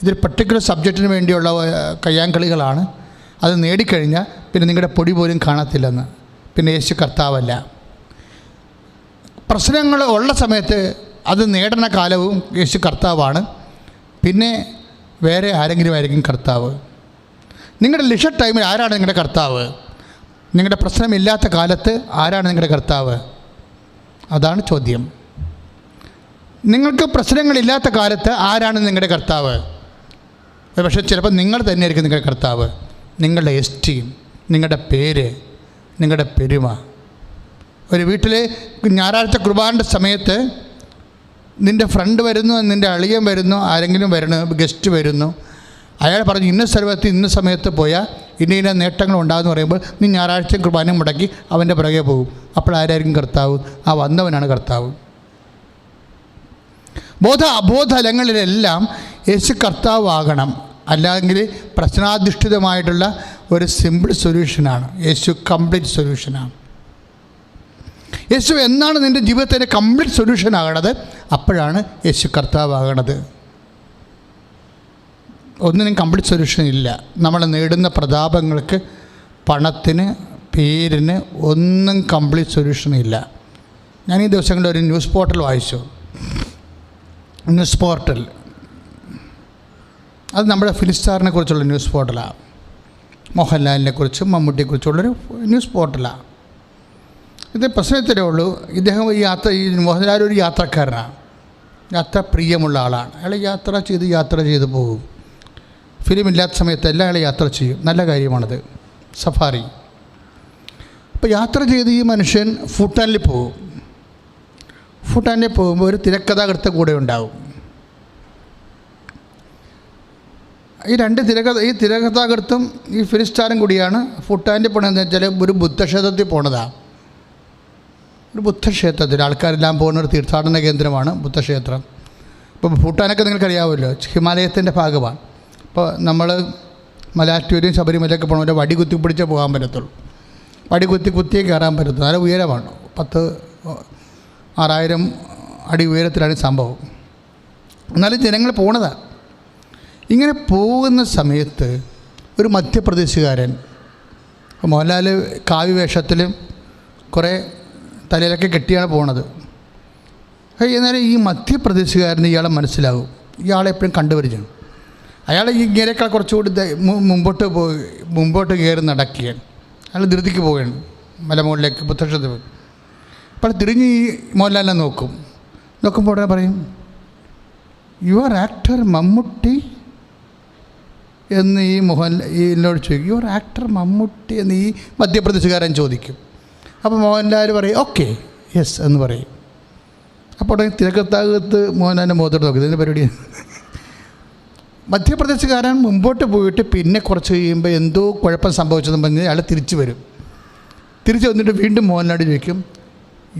Speaker 1: ഇതൊരു പർട്ടിക്കുലർ സബ്ജക്റ്റിന് വേണ്ടിയുള്ള കയ്യാങ്കളികളാണ്, അത് നേടിക്കഴിഞ്ഞാൽ പിന്നെ നിങ്ങളുടെ പൊടി പോലും കാണത്തില്ലെന്ന്. പിന്നെ യേശു കർത്താവല്ല. പ്രശ്നങ്ങൾ ഉള്ള സമയത്ത് അത് നേടുന്ന കാലവും യേശു കർത്താവാണ്. പിന്നെ വേറെ ആരെങ്കിലും ആയിരിക്കും കർത്താവ്. നിങ്ങളുടെ ലിഷർ ടൈമിൽ ആരാണ് നിങ്ങളുടെ കർത്താവ്? നിങ്ങളുടെ പ്രശ്നമില്ലാത്ത കാലത്ത് ആരാണ് നിങ്ങളുടെ കർത്താവ്? അതാണ് ചോദ്യം. നിങ്ങൾക്ക് പ്രശ്നങ്ങളില്ലാത്ത കാലത്ത് ആരാണ് നിങ്ങളുടെ കർത്താവ്? പക്ഷേ ചിലപ്പോൾ നിങ്ങൾ തന്നെയായിരിക്കും നിങ്ങളുടെ കർത്താവ്. നിങ്ങളുടെ എസ്റ്റീം, നിങ്ങളുടെ പേര്, നിങ്ങളുടെ പെരുമ. ഒരു വീട്ടിൽ ഞായറാഴ്ച കുർബാനയുടെ സമയത്ത് നിൻ്റെ ഫ്രണ്ട് വരുന്നു, നിൻ്റെ അളിയൻ വരുന്നു, ആരെങ്കിലും വരുന്നു, ഗസ്റ്റ് വരുന്നു, അയാൾ പറഞ്ഞു ഇന്ന സ്ഥലത്ത് ഇന്ന സമയത്ത് പോയാൽ ഇന്ന ഇന്ന നേട്ടങ്ങൾ ഉണ്ടാകുമെന്ന് പറയുമ്പോൾ നീ ഞായറാഴ്ച കുർബാന മുടക്കി അവൻ്റെ പുറകെ പോകും. അപ്പോൾ ആരായിരിക്കും കർത്താവ്? ആ വന്നവനാണ് കർത്താവ്. അബോധലങ്ങളിലെല്ലാം യേശു കർത്താവാകണം. അല്ലെങ്കിൽ പ്രശ്നാധിഷ്ഠിതമായിട്ടുള്ള ഒരു സിമ്പിൾ സൊല്യൂഷനാണ് യേശു. കംപ്ലീറ്റ് സൊല്യൂഷനാണ് യേശു. എന്നാണ് നിൻ്റെ ജീവിതത്തിൻ്റെ കംപ്ലീറ്റ് സൊല്യൂഷൻ ആകണത്? അപ്പോഴാണ് യേശു കർത്താവാകണത്. ഒന്നിനും കംപ്ലീറ്റ് സൊല്യൂഷൻ ഇല്ല. നമ്മൾ നേടുന്ന പ്രതാപങ്ങൾക്ക്, പണത്തിന്, പേരിന് ഒന്നും കംപ്ലീറ്റ് സൊല്യൂഷൻ ഇല്ല. ഞാൻ ഈ ദിവസങ്ങളിൽ ഒരു ന്യൂസ് പോർട്ടൽ വായിച്ചു. ന്യൂസ് പോർട്ടൽ അത് നമ്മുടെ ഫിലിസ്റ്റാറിനെ കുറിച്ചുള്ള ന്യൂസ് പോർട്ടലാണ്. മോഹൻലാലിനെ കുറിച്ചും മമ്മൂട്ടിയെക്കുറിച്ചുള്ളൊരു ന്യൂസ് പോർട്ടലാണ്. ഇത് പ്രശ്നത്തിലേ ഉള്ളൂ. ഇദ്ദേഹം ഈ മോഹൻലാൽ ഒരു യാത്രക്കാരനാണ്, യാത്ര പ്രിയമുള്ള ആളാണ്. അയാൾ യാത്ര ചെയ്ത് പോകും. ഫിലിമില്ലാത്ത സമയത്തെല്ലാം അയാൾ യാത്ര ചെയ്യും. നല്ല കാര്യമാണത്, സഫാരി. അപ്പോൾ യാത്ര ചെയ്ത് ഈ മനുഷ്യൻ ഭൂട്ടാനിൽ പോകും. ഭൂട്ടാനിൽ പോകുമ്പോൾ ഒരു തിരക്കഥാകൃത്ത് കൂടെ ഉണ്ടാവും. ഈ തിരക്കഥാകൃത്തും ഈ ഫിലിസ്റ്റാറും കൂടിയാണ് ഭൂട്ടാനിൽ പോകണമെന്ന് വെച്ചാൽ ഒരു ബുദ്ധക്ഷേത്രത്തിൽ പോണതാണ്. ഒരു ബുദ്ധക്ഷേത്രത്തിൽ ആൾക്കാരെല്ലാം പോകുന്ന ഒരു തീർത്ഥാടന കേന്ദ്രമാണ് ബുദ്ധക്ഷേത്രം. ഇപ്പോൾ ഭൂട്ടാനൊക്കെ നിങ്ങൾക്കറിയാമല്ലോ, ഹിമാലയത്തിൻ്റെ ഭാഗമാണ്. ഇപ്പോൾ നമ്മൾ മലയാറ്റൂരും ശബരിമലയൊക്കെ പോകണമെങ്കിൽ വടി കുത്തി പിടിച്ചേ പോകാൻ പറ്റത്തുള്ളൂ. വടി കുത്തിയേ കയറാൻ പറ്റത്തുള്ളൂ. നല്ല ഉയരമാണ്, 10,000-6,000 അടി ഉയരത്തിലാണ് സംഭവം. എന്നാലും ജനങ്ങൾ പോണതാണ്. ഇങ്ങനെ പോകുന്ന സമയത്ത് ഒരു മധ്യപ്രദേശുകാരൻ, മോഹൻലാൽ കാവ്യവേഷത്തിലും കുറേ തലയിലൊക്കെ കെട്ടിയാണ് പോണത്. എന്നാലും ഈ മധ്യപ്രദേശുകാരന് ഇയാളെ മനസ്സിലാകും, ഇയാളെ എപ്പോഴും കണ്ടുപരിചയം. അയാൾ ഈ ഇങ്ങനെയൊക്കെ കുറച്ചുകൂടി മുമ്പോട്ട് കയറി നടക്കുകയാണ്. അയാൾ ധൃതിക്ക് പോവുകയാണ് മലമുകളിലേക്ക് പ്രത്യക്ഷത്തിൽ പോയി. അപ്പോൾ തിരിഞ്ഞ് ഈ മോഹൻലാലിനെ നോക്കുമ്പോൾ ഉടനെ പറയും, യുവർ ആക്ടർ മമ്മൂട്ടി എന്ന് ഈ എന്നോട് ചോദിക്കും. യുവർ ആക്ടർ മമ്മൂട്ടി എന്ന് ഈ മധ്യപ്രദേശുകാരൻ ചോദിക്കും. അപ്പോൾ മോഹൻലാൽ പറയും ഓക്കെ യെസ് എന്ന് പറയും. അപ്പോൾ ഉടനെ തിരക്കത്താകത്ത് മോഹൻലാലിൻ്റെ മുഖത്തോട്ട് നോക്കും, ഇതിൻ്റെ പരിപാടി. മധ്യപ്രദേശുകാരൻ മുമ്പോട്ട് പോയിട്ട് പിന്നെ കുറച്ച് കഴിയുമ്പോൾ എന്തോ കുഴപ്പം സംഭവിച്ചതെന്ന് പറഞ്ഞ് അയാൾ തിരിച്ചു വരും. തിരിച്ചു വന്നിട്ട് വീണ്ടും മോഹൻലാൽ ചോദിക്കും,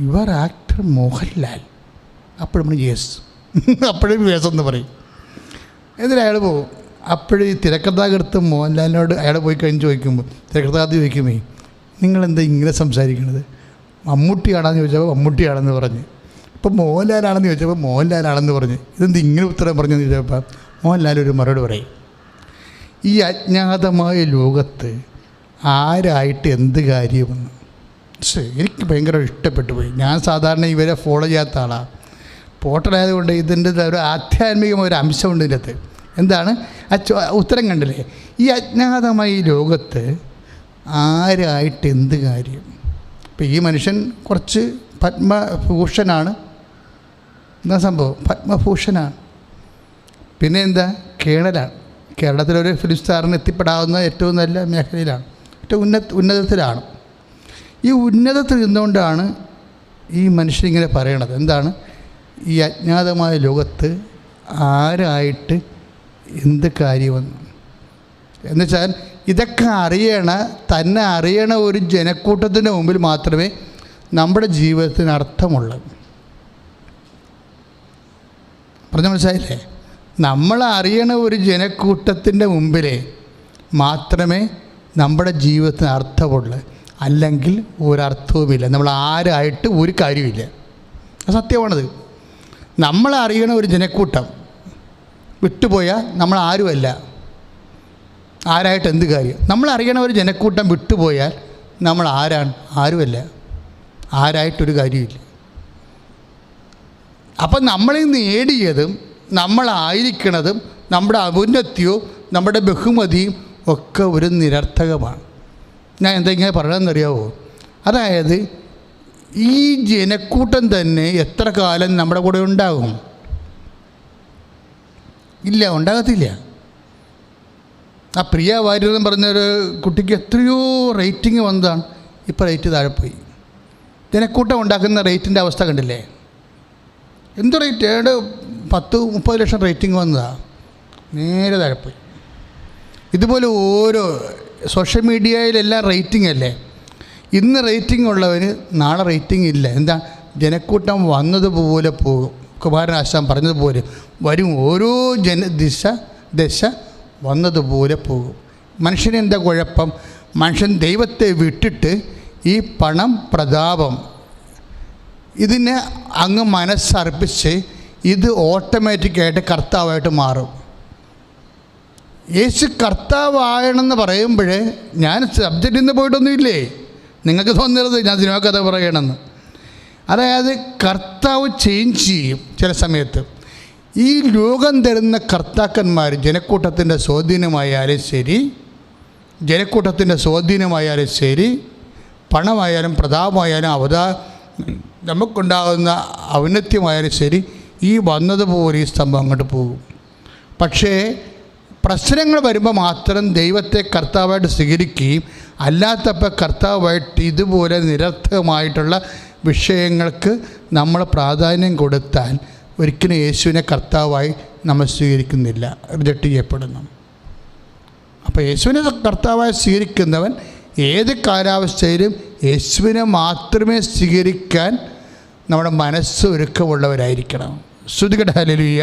Speaker 1: യുവർ ആക്ടർ മോഹൻലാൽ. അപ്പോഴും യെസ്, അപ്പോഴും യെസ് എന്ന് പറയും. എന്നിട്ട് അയാൾ പോകും. അപ്പോഴും ഈ തിരക്കഥാകൃത്ത് മോഹൻലാലിനോട് അയാൾ പോയി കഴിഞ്ഞ് ചോദിക്കുമ്പോൾ തിരക്കഥാകൃത്ത് ചോദിക്കുമേ, നിങ്ങളെന്താ ഇങ്ങനെ സംസാരിക്കുന്നത്? മമ്മൂട്ടിയാണെന്ന് ചോദിച്ചപ്പോൾ മമ്മൂട്ടിയാണെന്ന് പറഞ്ഞ്, ഇപ്പോൾ മോഹൻലാലാണെന്ന് ചോദിച്ചപ്പോൾ മോഹൻലാലാണെന്ന് പറഞ്ഞ്, ഇതെന്ത് ഇങ്ങനെ ഉത്തരം പറഞ്ഞെന്ന് ചോദിച്ചപ്പോൾ മോഹൻലാൽ ഒരു മറുപടി പറയും, ഈ അജ്ഞാതമായ ലോകത്ത് ആരായിട്ട് എന്ത് കാര്യമെന്ന്. എനിക്ക് ഭയങ്കര ഇഷ്ടപ്പെട്ടു പോയി. ഞാൻ സാധാരണ ഇവരെ ഫോളോ ചെയ്യാത്ത ആളാണ്. പോർട്ടലായതുകൊണ്ട് ഇതിൻ്റെ ഒരു ആധ്യാത്മികമായ ഒരു അംശമുണ്ട് ഇതിനകത്ത്. എന്താണ് ഉത്തരം കണ്ടില്ലേ? ഈ അജ്ഞാതമായ ഈ ലോകത്ത് ആരായിട്ട് എന്ത് കാര്യം. ഇപ്പം ഈ മനുഷ്യൻ കുറച്ച് പത്മഭൂഷണാണ്, എന്താ സംഭവം? പത്മഭൂഷണാണ്. പിന്നെ എന്താ? കേണലാണ്. കേരളത്തിലൊരു ഫിലിം സ്റ്റാറിന് എത്തിപ്പെടാവുന്ന ഏറ്റവും നല്ല മേഖലയിലാണ്, ഏറ്റവും ഉന്നതത്തിലാണ്. ഈ ഉന്നതത്തിൽ നിന്നുകൊണ്ടാണ് ഈ മനുഷ്യനിങ്ങനെ പറയണത്. എന്താണ്? ഈ അജ്ഞാതമായ ലോകത്ത് ആരായിട്ട് എന്ത് കാര്യമെന്ന്. എന്നുവെച്ചാൽ ഇതൊക്കെ തന്നെ അറിയണ ഒരു ജനക്കൂട്ടത്തിൻ്റെ മുമ്പിൽ മാത്രമേ നമ്മുടെ ജീവിതത്തിന് അർത്ഥമുള്ളൂ. പറഞ്ഞ മനസ്സിലായില്ലേ? നമ്മൾ അറിയണ ഒരു ജനക്കൂട്ടത്തിൻ്റെ മുമ്പിൽ മാത്രമേ നമ്മുടെ ജീവിതത്തിന് അർത്ഥമുള്ളൂ. അല്ലെങ്കിൽ ഒരർത്ഥവുമില്ല. നമ്മൾ ആരായിട്ട് ഒരു കാര്യമില്ല. സത്യമാണത്. നമ്മൾ അറിയണ ഒരു ജനക്കൂട്ടം വിട്ടുപോയാൽ നമ്മൾ ആരുമല്ല. ആരായിട്ട് എന്ത് കാര്യം? നമ്മൾ അറിയണ ഒരു ജനക്കൂട്ടം വിട്ടുപോയാൽ നമ്മൾ ആരുമല്ല. ആരായിട്ടൊരു കാര്യമില്ല. അപ്പം നമ്മളിൽ നേടിയതും നമ്മളായിരിക്കണതും നമ്മുടെ ഔന്നത്യവും നമ്മുടെ ബഹുമതിയും ഒക്കെ ഒരു നിരർത്ഥകമാണ്. ഞാൻ എന്താ ഇങ്ങനെ പറയണമെന്നറിയാവോ? അതായത് ഈ ജനക്കൂട്ടം തന്നെ എത്ര കാലം നമ്മുടെ കൂടെ ഉണ്ടാകും? ഇല്ല, ഉണ്ടാകത്തില്ല. ആ പ്രിയ വാര്യർ എന്ന് പറഞ്ഞൊരു കുട്ടിക്ക് എത്രയോ റേറ്റിംഗ് വന്നതാണ്. ഇപ്പോൾ റേറ്റ് താഴെ പോയി. ജനക്കൂട്ടം ഉണ്ടാക്കുന്ന റേറ്റിൻ്റെ അവസ്ഥ കണ്ടില്ലേ? എന്ത് റേറ്റ്? 10-30 ലക്ഷം റേറ്റിംഗ് വന്നതാണ്, നേരെ താഴെ പോയി. ഇതുപോലെ ഓരോ സോഷ്യൽ മീഡിയയിലെല്ലാം റേറ്റിംഗ് അല്ലേ? ഇന്ന് റേറ്റിംഗ് ഉള്ളവന് നാളെ റേറ്റിംഗ് ഇല്ല. എന്താ? ജനക്കൂട്ടം വന്നതുപോലെ പോകും. കുമാരനാശാൻ പറഞ്ഞതുപോലെ വരും. ഓരോ ദശ വന്നതുപോലെ പോകും. മനുഷ്യന് എന്താ കുഴപ്പം? മനുഷ്യൻ ദൈവത്തെ വിട്ടിട്ട് ഈ പണം, പ്രതാപം ഇതിനെ അങ്ങ് മനസ്സർപ്പിച്ച് ഇത് ഓട്ടോമാറ്റിക്കായിട്ട് കർത്താവായിട്ട് മാറും. യേശു കർത്താവാകണമെന്ന് പറയുമ്പോഴേ ഞാൻ സബ്ജക്റ്റിൽ നിന്ന് പോയിട്ടൊന്നുമില്ലേ? നിങ്ങൾക്ക് തോന്നരുത് ഞാൻ സിനിമ കഥ പറയണമെന്ന്. അതായത് കർത്താവ് ചേഞ്ച് ചെയ്യും ചില സമയത്ത്. ഈ ലോകം തരുന്ന കർത്താക്കന്മാർ ജനക്കൂട്ടത്തിൻ്റെ സ്വാധീനമായാലും ശരി, പണമായാലും പ്രതാപമായാലും നമുക്കുണ്ടാകുന്ന ഔന്നത്യമായാലും ശരി, ഈ വന്നതുപോലെ ഈ സ്തംഭം അങ്ങോട്ട് പോകും. പക്ഷേ പ്രശ്നങ്ങൾ വരുമ്പോൾ മാത്രം ദൈവത്തെ കർത്താവായിട്ട് സ്വീകരിക്കുകയും അല്ലാത്തപ്പോൾ കർത്താവായിട്ട് ഇതുപോലെ നിരർത്ഥകമായിട്ടുള്ള വിഷയങ്ങൾക്ക് നമ്മൾ പ്രാധാന്യം കൊടുത്താൽ ഒരിക്കലും യേശുവിനെ കർത്താവായി നമ്മൾ സ്വീകരിക്കുന്നില്ല, റിജക്റ്റ് ചെയ്യപ്പെടുന്നു. അപ്പോൾ യേശുവിനെ കർത്താവായി സ്വീകരിക്കുന്നവൻ ഏത് കാലാവസ്ഥയിലും യേശുവിനെ മാത്രമേ സ്വീകരിക്കാൻ നമ്മുടെ മനസ്സ് ഒരുക്കമുള്ളവരായിരിക്കണം. ശ്രുതികട്ടെ ഹല്ലേലൂയ.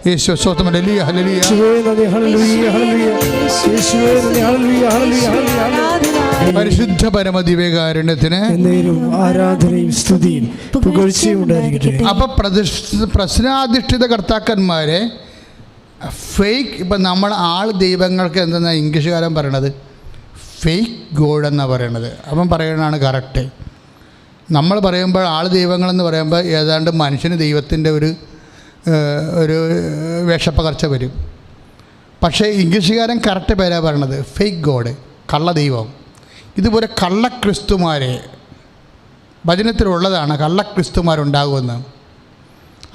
Speaker 1: യേശു സ്വന്തം ഹല്ലേലൂയ ഹല്ലേലൂയ. പരിശുദ്ധ പരമദിവ്യകാരുണ്യത്തിന്
Speaker 2: ആരാധനയും സ്തുതിയും പുകഴ്ചയും ഉണ്ടായിരിക്കട്ടെ.
Speaker 1: അപ്പോൾ പ്രശ്നാധിഷ്ഠിത കർത്താക്കന്മാരെ ഫേക്ക്. ഇപ്പം നമ്മൾ ദൈവങ്ങൾക്ക് എന്തെന്നാ ഇംഗ്ലീഷുകാരൻ പറയണത്? ഫേക്ക് ഗോഡ് എന്നാണ് പറയണത്. അപ്പം പറയണതാണ് കറക്റ്റ്. നമ്മൾ പറയുമ്പോൾ ദൈവങ്ങളെന്ന് പറയുമ്പോൾ ഏതാണ്ട് മനുഷ്യന് ദൈവത്തിൻ്റെ ഒരു വേഷപ്പകർച്ച വരും. പക്ഷേ ഇംഗ്ലീഷുകാരൻ കറക്റ്റ് പേരാണ് പറയണത്, ഫേക്ക് ഗോഡ്, കള്ളദൈവം. ഇതുപോലെ കള്ളക്രിസ്തുമാരെ വചനത്തിലുള്ളതാണ്, കള്ളക്രിസ്തുമാരുണ്ടാകുമെന്ന്.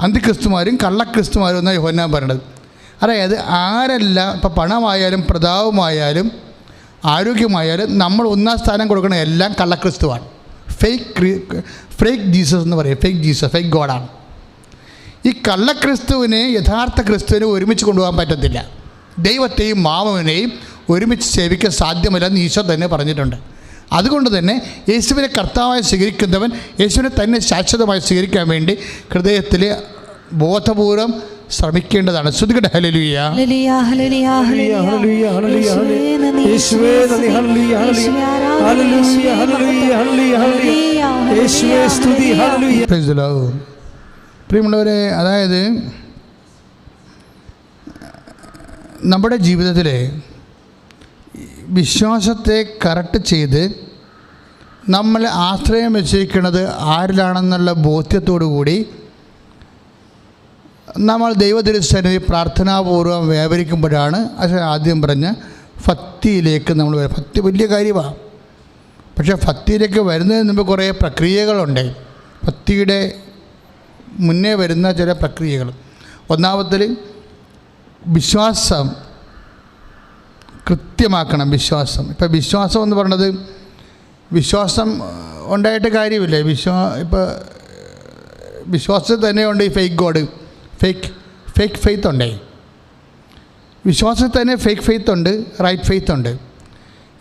Speaker 1: അന്തിക്രിസ്തുമാരും കള്ളക്രിസ്തുമാരും എന്നാണ് യോഹന്നാൻ പറയണത്. അതായത് ആരെല്ലാം ഇപ്പോൾ പണമായാലും പ്രതാപമായാലും ആരോഗ്യമായാലും നമ്മൾ ഒന്നാം സ്ഥാനം കൊടുക്കണ എല്ലാം കള്ളക്രിസ്തുവാണ്. ഫേക്ക് ജീസസ് എന്ന് പറയും. ഫേക്ക് ജീസസ്, ഫേക്ക് ഗോഡാണ്. ഈ കള്ളക്രിസ്തുവിനെ യഥാർത്ഥ ക്രിസ്തുവിനെ ഒരുമിച്ച് കൊണ്ടുപോകാൻ പറ്റത്തില്ല. ദൈവത്തെയും മാമവിനെയും ഒരുമിച്ച് സേവിക്കാൻ സാധ്യമല്ലെന്ന് ഈശോ തന്നെ പറഞ്ഞിട്ടുണ്ട്. അതുകൊണ്ട് തന്നെ യേശുവിനെ കർത്താവായി സ്വീകരിക്കുന്നവൻ യേശുവിനെ തന്നെ ശാശ്വതമായി സ്വീകരിക്കാൻ വേണ്ടി ഹൃദയത്തിൽ ബോധപൂർവം ശ്രമിക്കേണ്ടതാണ്. ശ്രുതികട്ടെ hallelujah.
Speaker 3: Hallelujah hallelujah hallelujah hallelujah യേശുവേ നന്ദി ഹല്ലേലൂയ ഹല്ലേലൂയ ഹല്ലേലൂയ ഹല്ലേലൂയ യേശുവേ സ്തുതി ഹല്ലേലൂയ.
Speaker 1: Price the Lord. പ്രിയമുള്ളവരെ, അതായത് നമ്മുടെ ജീവിതത്തിൽ വിശ്വാസത്തെ കറക്റ്റ് ചെയ്ത് നമ്മൾ ആശ്രയം വെച്ചിരിക്കുന്നത് ആരിലാണെന്നുള്ള ബോധ്യത്തോടു കൂടി നമ്മൾ ദൈവതിരുസന്നിധി പ്രാർത്ഥനാപൂർവ്വം വ്യാപരിക്കുമ്പോഴാണ് ആദ്യം പറഞ്ഞ ഭക്തിയിലേക്ക് നമ്മൾ വരും. ഭക്തി വലിയ കാര്യമാണ്. പക്ഷേ ഭക്തിയിലേക്ക് വരുന്നതിന് മുമ്പ് കുറേ പ്രക്രിയകളുണ്ട്. ഭക്തിയുടെ മുന്നേ വരുന്ന ചില പ്രക്രിയകൾ. ഒന്നാമത്തിൽ വിശ്വാസം കൃത്യമാക്കണം. ഇപ്പം വിശ്വാസം എന്ന് പറയുന്നത് വിശ്വാസം ഉണ്ടായിട്ട് കാര്യമില്ല. ഇപ്പോൾ വിശ്വാസത്തിൽ തന്നെയുണ്ട് ഈ ഫേക്ക് ഗോഡ്, ഫേക്ക് ഫെയ്ത്ത് ഉണ്ട്. വിശ്വാസത്തിൽ തന്നെ ഫേക്ക് ഫെയ്ത്ത് ഉണ്ട്, റൈറ്റ് ഫെയ്ത്ത് ഉണ്ട്.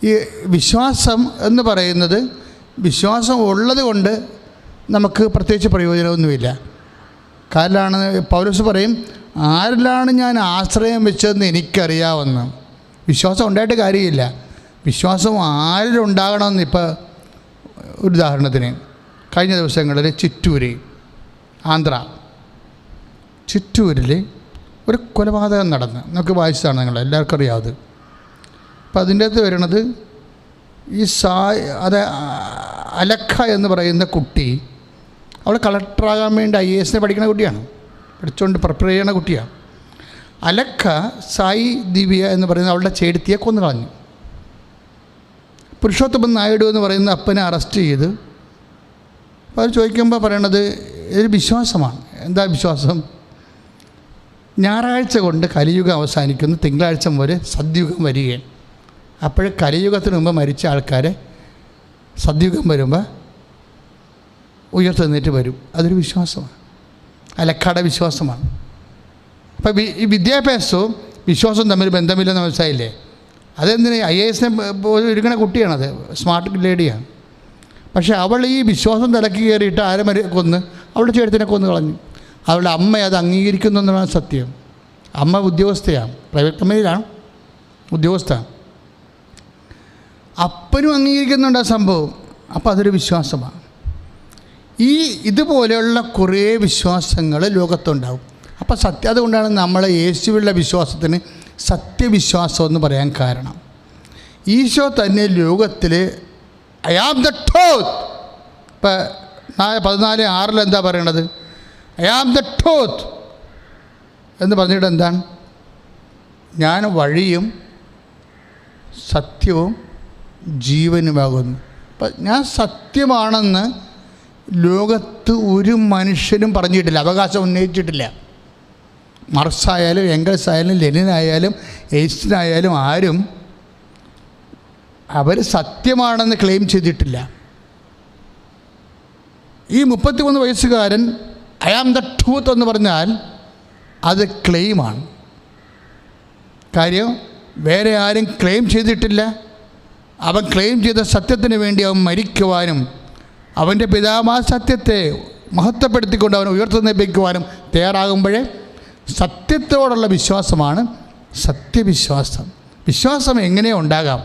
Speaker 1: ഈ വിശ്വാസം എന്ന് പറയുന്നത് വിശ്വാസം ഉള്ളത് കൊണ്ട് നമുക്ക് പ്രത്യേകിച്ച് പ്രയോജനമൊന്നുമില്ല. കാരണമാണ് പൗലോസ് പറയും, ആരിലാണ് ഞാൻ ആശ്രയം വെച്ചതെന്ന് എനിക്കറിയാമെന്ന്. വിശ്വാസം ഉണ്ടായിട്ട് കാര്യമില്ല. വിശ്വാസം ആരിലുണ്ടാകണമെന്ന്. ഇപ്പോൾ ഒരു ഉദാഹരണത്തിന് കഴിഞ്ഞ ദിവസങ്ങളിൽ ചിറ്റൂരിൽ ഒരു കൊലപാതകം നടന്ന് നമുക്ക് വായിച്ചതാണ്, നിങ്ങൾ എല്ലാവർക്കും അറിയാതെ. അപ്പം അതിൻ്റെ അകത്ത് വരണത് ഈ അലക്ക എന്ന് പറയുന്ന കുട്ടി, അവൾ കളക്ടറാകാൻ വേണ്ടി IAS പഠിക്കുന്ന കുട്ടിയാണ്, പഠിച്ചുകൊണ്ട് പ്രിപ്പയർ ചെയ്യുന്ന കുട്ടിയാണ്. അലക്ക സായി ദിവ്യ എന്ന് പറയുന്ന അവളുടെ ചേടത്തിയെ കൊന്നു കളഞ്ഞു. പുരുഷോത്തമൻ നായിഡു എന്ന് പറയുന്ന അപ്പനെ അറസ്റ്റ് ചെയ്ത്. അപ്പോൾ അവർ ചോദിക്കുമ്പോൾ പറയണത് ഇതൊരു വിശ്വാസമാണ്. എന്താ വിശ്വാസം? ഞായറാഴ്ച കൊണ്ട് കലിയുഗം അവസാനിക്കുന്നു, തിങ്കളാഴ്ച മുതൽ സദ്യുഗം വരികയാണ്. അപ്പോൾ കലിയുഗത്തിന് മുമ്പ് മരിച്ച ആൾക്കാരെ സദ്യുഗം വരുമ്പോൾ ഉയർത്തെഴുന്നേറ്റ് വരും. അതൊരു വിശ്വാസമാണ്, അലക്കാടെ വിശ്വാസമാണ്. അപ്പോൾ ഈ വിദ്യാഭ്യാസവും വിശ്വാസവും തമ്മിൽ ബന്ധമില്ലെന്ന് മനസ്സിലായില്ലേ? അതെന്തിന് IAS ഒരുങ്ങണ കുട്ടിയാണത്, സ്മാർട്ട് ലേഡിയാണ്. പക്ഷേ അവൾ ഈ വിശ്വാസം തലക്കി കയറിയിട്ട് കൊന്ന് അവളുടെ ചേട്ടത്തിനെ കൊന്നു കളഞ്ഞു. അവളുടെ അമ്മ അത് അംഗീകരിക്കുന്നു എന്നാണ് സത്യം. അമ്മ ഉദ്യോഗസ്ഥയാണ്, പ്രൈവറ്റ് കമ്പനിയിലാണ് ഉദ്യോഗസ്ഥ. അപ്പനും അംഗീകരിക്കുന്നുണ്ട് ആ സംഭവം. അപ്പോൾ അതൊരു വിശ്വാസമാണ്. ഇതുപോലെയുള്ള കുറേ വിശ്വാസങ്ങൾ ലോകത്തുണ്ടാവും. അപ്പോൾ അതുകൊണ്ടാണ് നമ്മൾ യേശുവിലുള്ള വിശ്വാസത്തിന് സത്യവിശ്വാസം എന്ന് പറയാൻ കാരണം. ഈശോ തന്നെ ലോകത്തിൽ ഐ ആം ദ ട്രൂത്ത്. ഇപ്പം 14:6 എന്താ പറയണത്? ഐ ആം ദ ട്രൂത്ത് എന്ന് പറഞ്ഞിട്ട് എന്താണ്? ഞാൻ വഴിയും സത്യവും ജീവനുമാകുന്നു. അപ്പം ഞാൻ സത്യമാണെന്ന് ലോകത്ത് ഒരു മനുഷ്യനും പറഞ്ഞിട്ടില്ല, അവകാശം ഉന്നയിച്ചിട്ടില്ല. മർക്സായാലും എംഗൽസ് ആയാലും ലെനിനായാലും എയ്ൻസ്റ്റീനായാലും ആരും അവർ സത്യമാണെന്ന് ക്ലെയിം ചെയ്തിട്ടില്ല. ഈ 33 വയസ്സുകാരൻ ഐ ആം ദ ട്രൂത്ത് എന്ന് പറഞ്ഞാൽ അത് ക്ലെയിമാണ്. കാര്യം വേറെ ആരും ക്ലെയിം ചെയ്തിട്ടില്ല. അവൻ ക്ലെയിം ചെയ്ത സത്യത്തിന് വേണ്ടി അവൻ മരിക്കുവാനും അവൻ്റെ പിതാവായ സത്യത്തെ മഹത്വപ്പെടുത്തിക്കൊണ്ട് അവൻ ഉയർത്തെഴുന്നേൽപ്പിക്കുവാനും തയ്യാറാകുമ്പോഴേ സത്യത്തോടുള്ള വിശ്വാസമാണ് സത്യവിശ്വാസം. വിശ്വാസം എങ്ങനെ ഉണ്ടാകാം?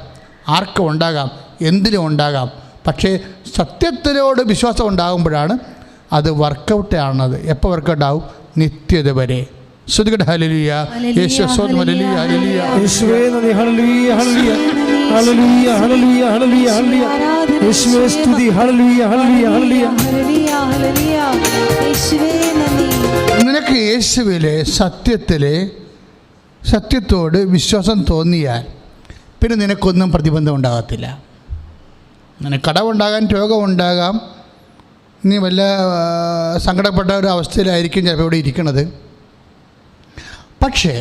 Speaker 1: ആർക്കും ഉണ്ടാകാം, എന്തിനും ഉണ്ടാകാം. പക്ഷേ സത്യത്തിനോട് വിശ്വാസം ഉണ്ടാകുമ്പോഴാണ് അത് വർക്കൗട്ട് ആണത്. എപ്പോൾ വർക്കൗട്ട് ആവും? നിത്യത വരെ. ശ്രുതികട ഹല്ലേലൂയ. യേശുവേ സ്തോത്രം. Hallelujah hallelujah.
Speaker 2: യേശുവേ നന്ദി. Hallelujah hallelujah hallelujah hallelujah hallelujah hallelujah. യേശുവേ സ്തുതി. Hallelujah hallelujah hallelujah.
Speaker 3: Hallelujah hallelujah. യേശുവേ നന്ദി.
Speaker 1: നിനക്ക് യേശുവിലെ സത്യത്തോട് വിശ്വാസം തോന്നിയാൽ പിന്നെ നിനക്കൊന്നും പ്രതിബന്ധം ഉണ്ടാകത്തില്ല. നിനക്ക് കടമുണ്ടാകാം, രോഗമുണ്ടാകാം, നീ വല്ല സങ്കടപ്പെട്ട ഒരു അവസ്ഥയിലായിരിക്കും ചിലപ്പോൾ ഇവിടെ ഇരിക്കുന്നത്. പക്ഷേ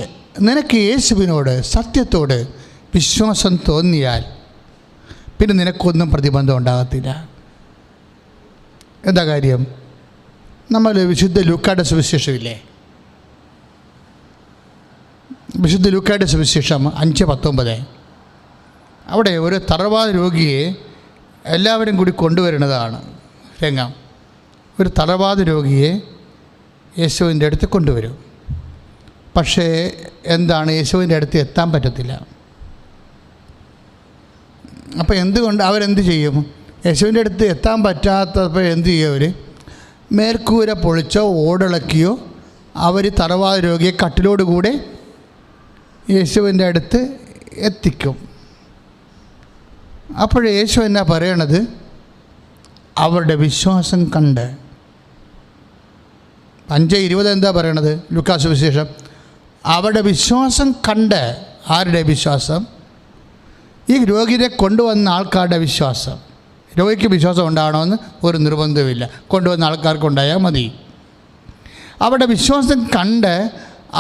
Speaker 1: നിനക്ക് യേശുവിനോട് സത്യത്തോട് വിശ്വാസം തോന്നിയാൽ പിന്നെ നിനക്കൊന്നും പ്രതിബന്ധം ഉണ്ടാകത്തില്ല. എന്താ കാര്യം? നമ്മൾ വിശുദ്ധ ലൂക്കായുടെ സുവിശേഷമില്ലേ, വിശുദ്ധ ലൂക്കായുടെ സുവിശേഷം 5:19, അവിടെ ഒരു തളർവാദ രോഗിയെ എല്ലാവരും കൂടി കൊണ്ടുവരുന്നതാണ് രംഗം. ഒരു തളർവാദ രോഗിയെ യേശുവിൻ്റെ അടുത്ത് കൊണ്ടുവരും. പക്ഷേ എന്താണ്, യേശുവിൻ്റെ അടുത്ത് എത്താൻ പറ്റത്തില്ല. അപ്പോൾ എന്തുകൊണ്ട് അവരെന്ത് ചെയ്യും? യേശുവിൻ്റെ അടുത്ത് എത്താൻ പറ്റാത്തപ്പോൾ എന്ത് ചെയ്യും? അവർ മേൽക്കൂര പൊളിച്ചോ ഓടിളക്കിയോ അവർ തളർവാദ രോഗിയെ കട്ടിലോടുകൂടെ യേശുവിൻ്റെ അടുത്ത് എത്തിക്കും. അപ്പോൾ യേശു എന്നാ പറയണത്? അവരുടെ വിശ്വാസം കണ്ട്. 5:20 എന്താ പറയണത്? ലൂക്കാ സുവിശേഷം. അവരുടെ വിശ്വാസം കണ്ട്. ആരുടെ വിശ്വാസം? ഈ രോഗിയെ കൊണ്ടുവന്ന ആൾക്കാരുടെ വിശ്വാസം. രോഗിക്ക് വിശ്വാസം ഉണ്ടാകണമെന്ന് ഒരു നിർബന്ധമില്ല, കൊണ്ടുവന്ന ആൾക്കാർക്ക് ഉണ്ടായാൽ മതി. അവരുടെ വിശ്വാസം കണ്ട്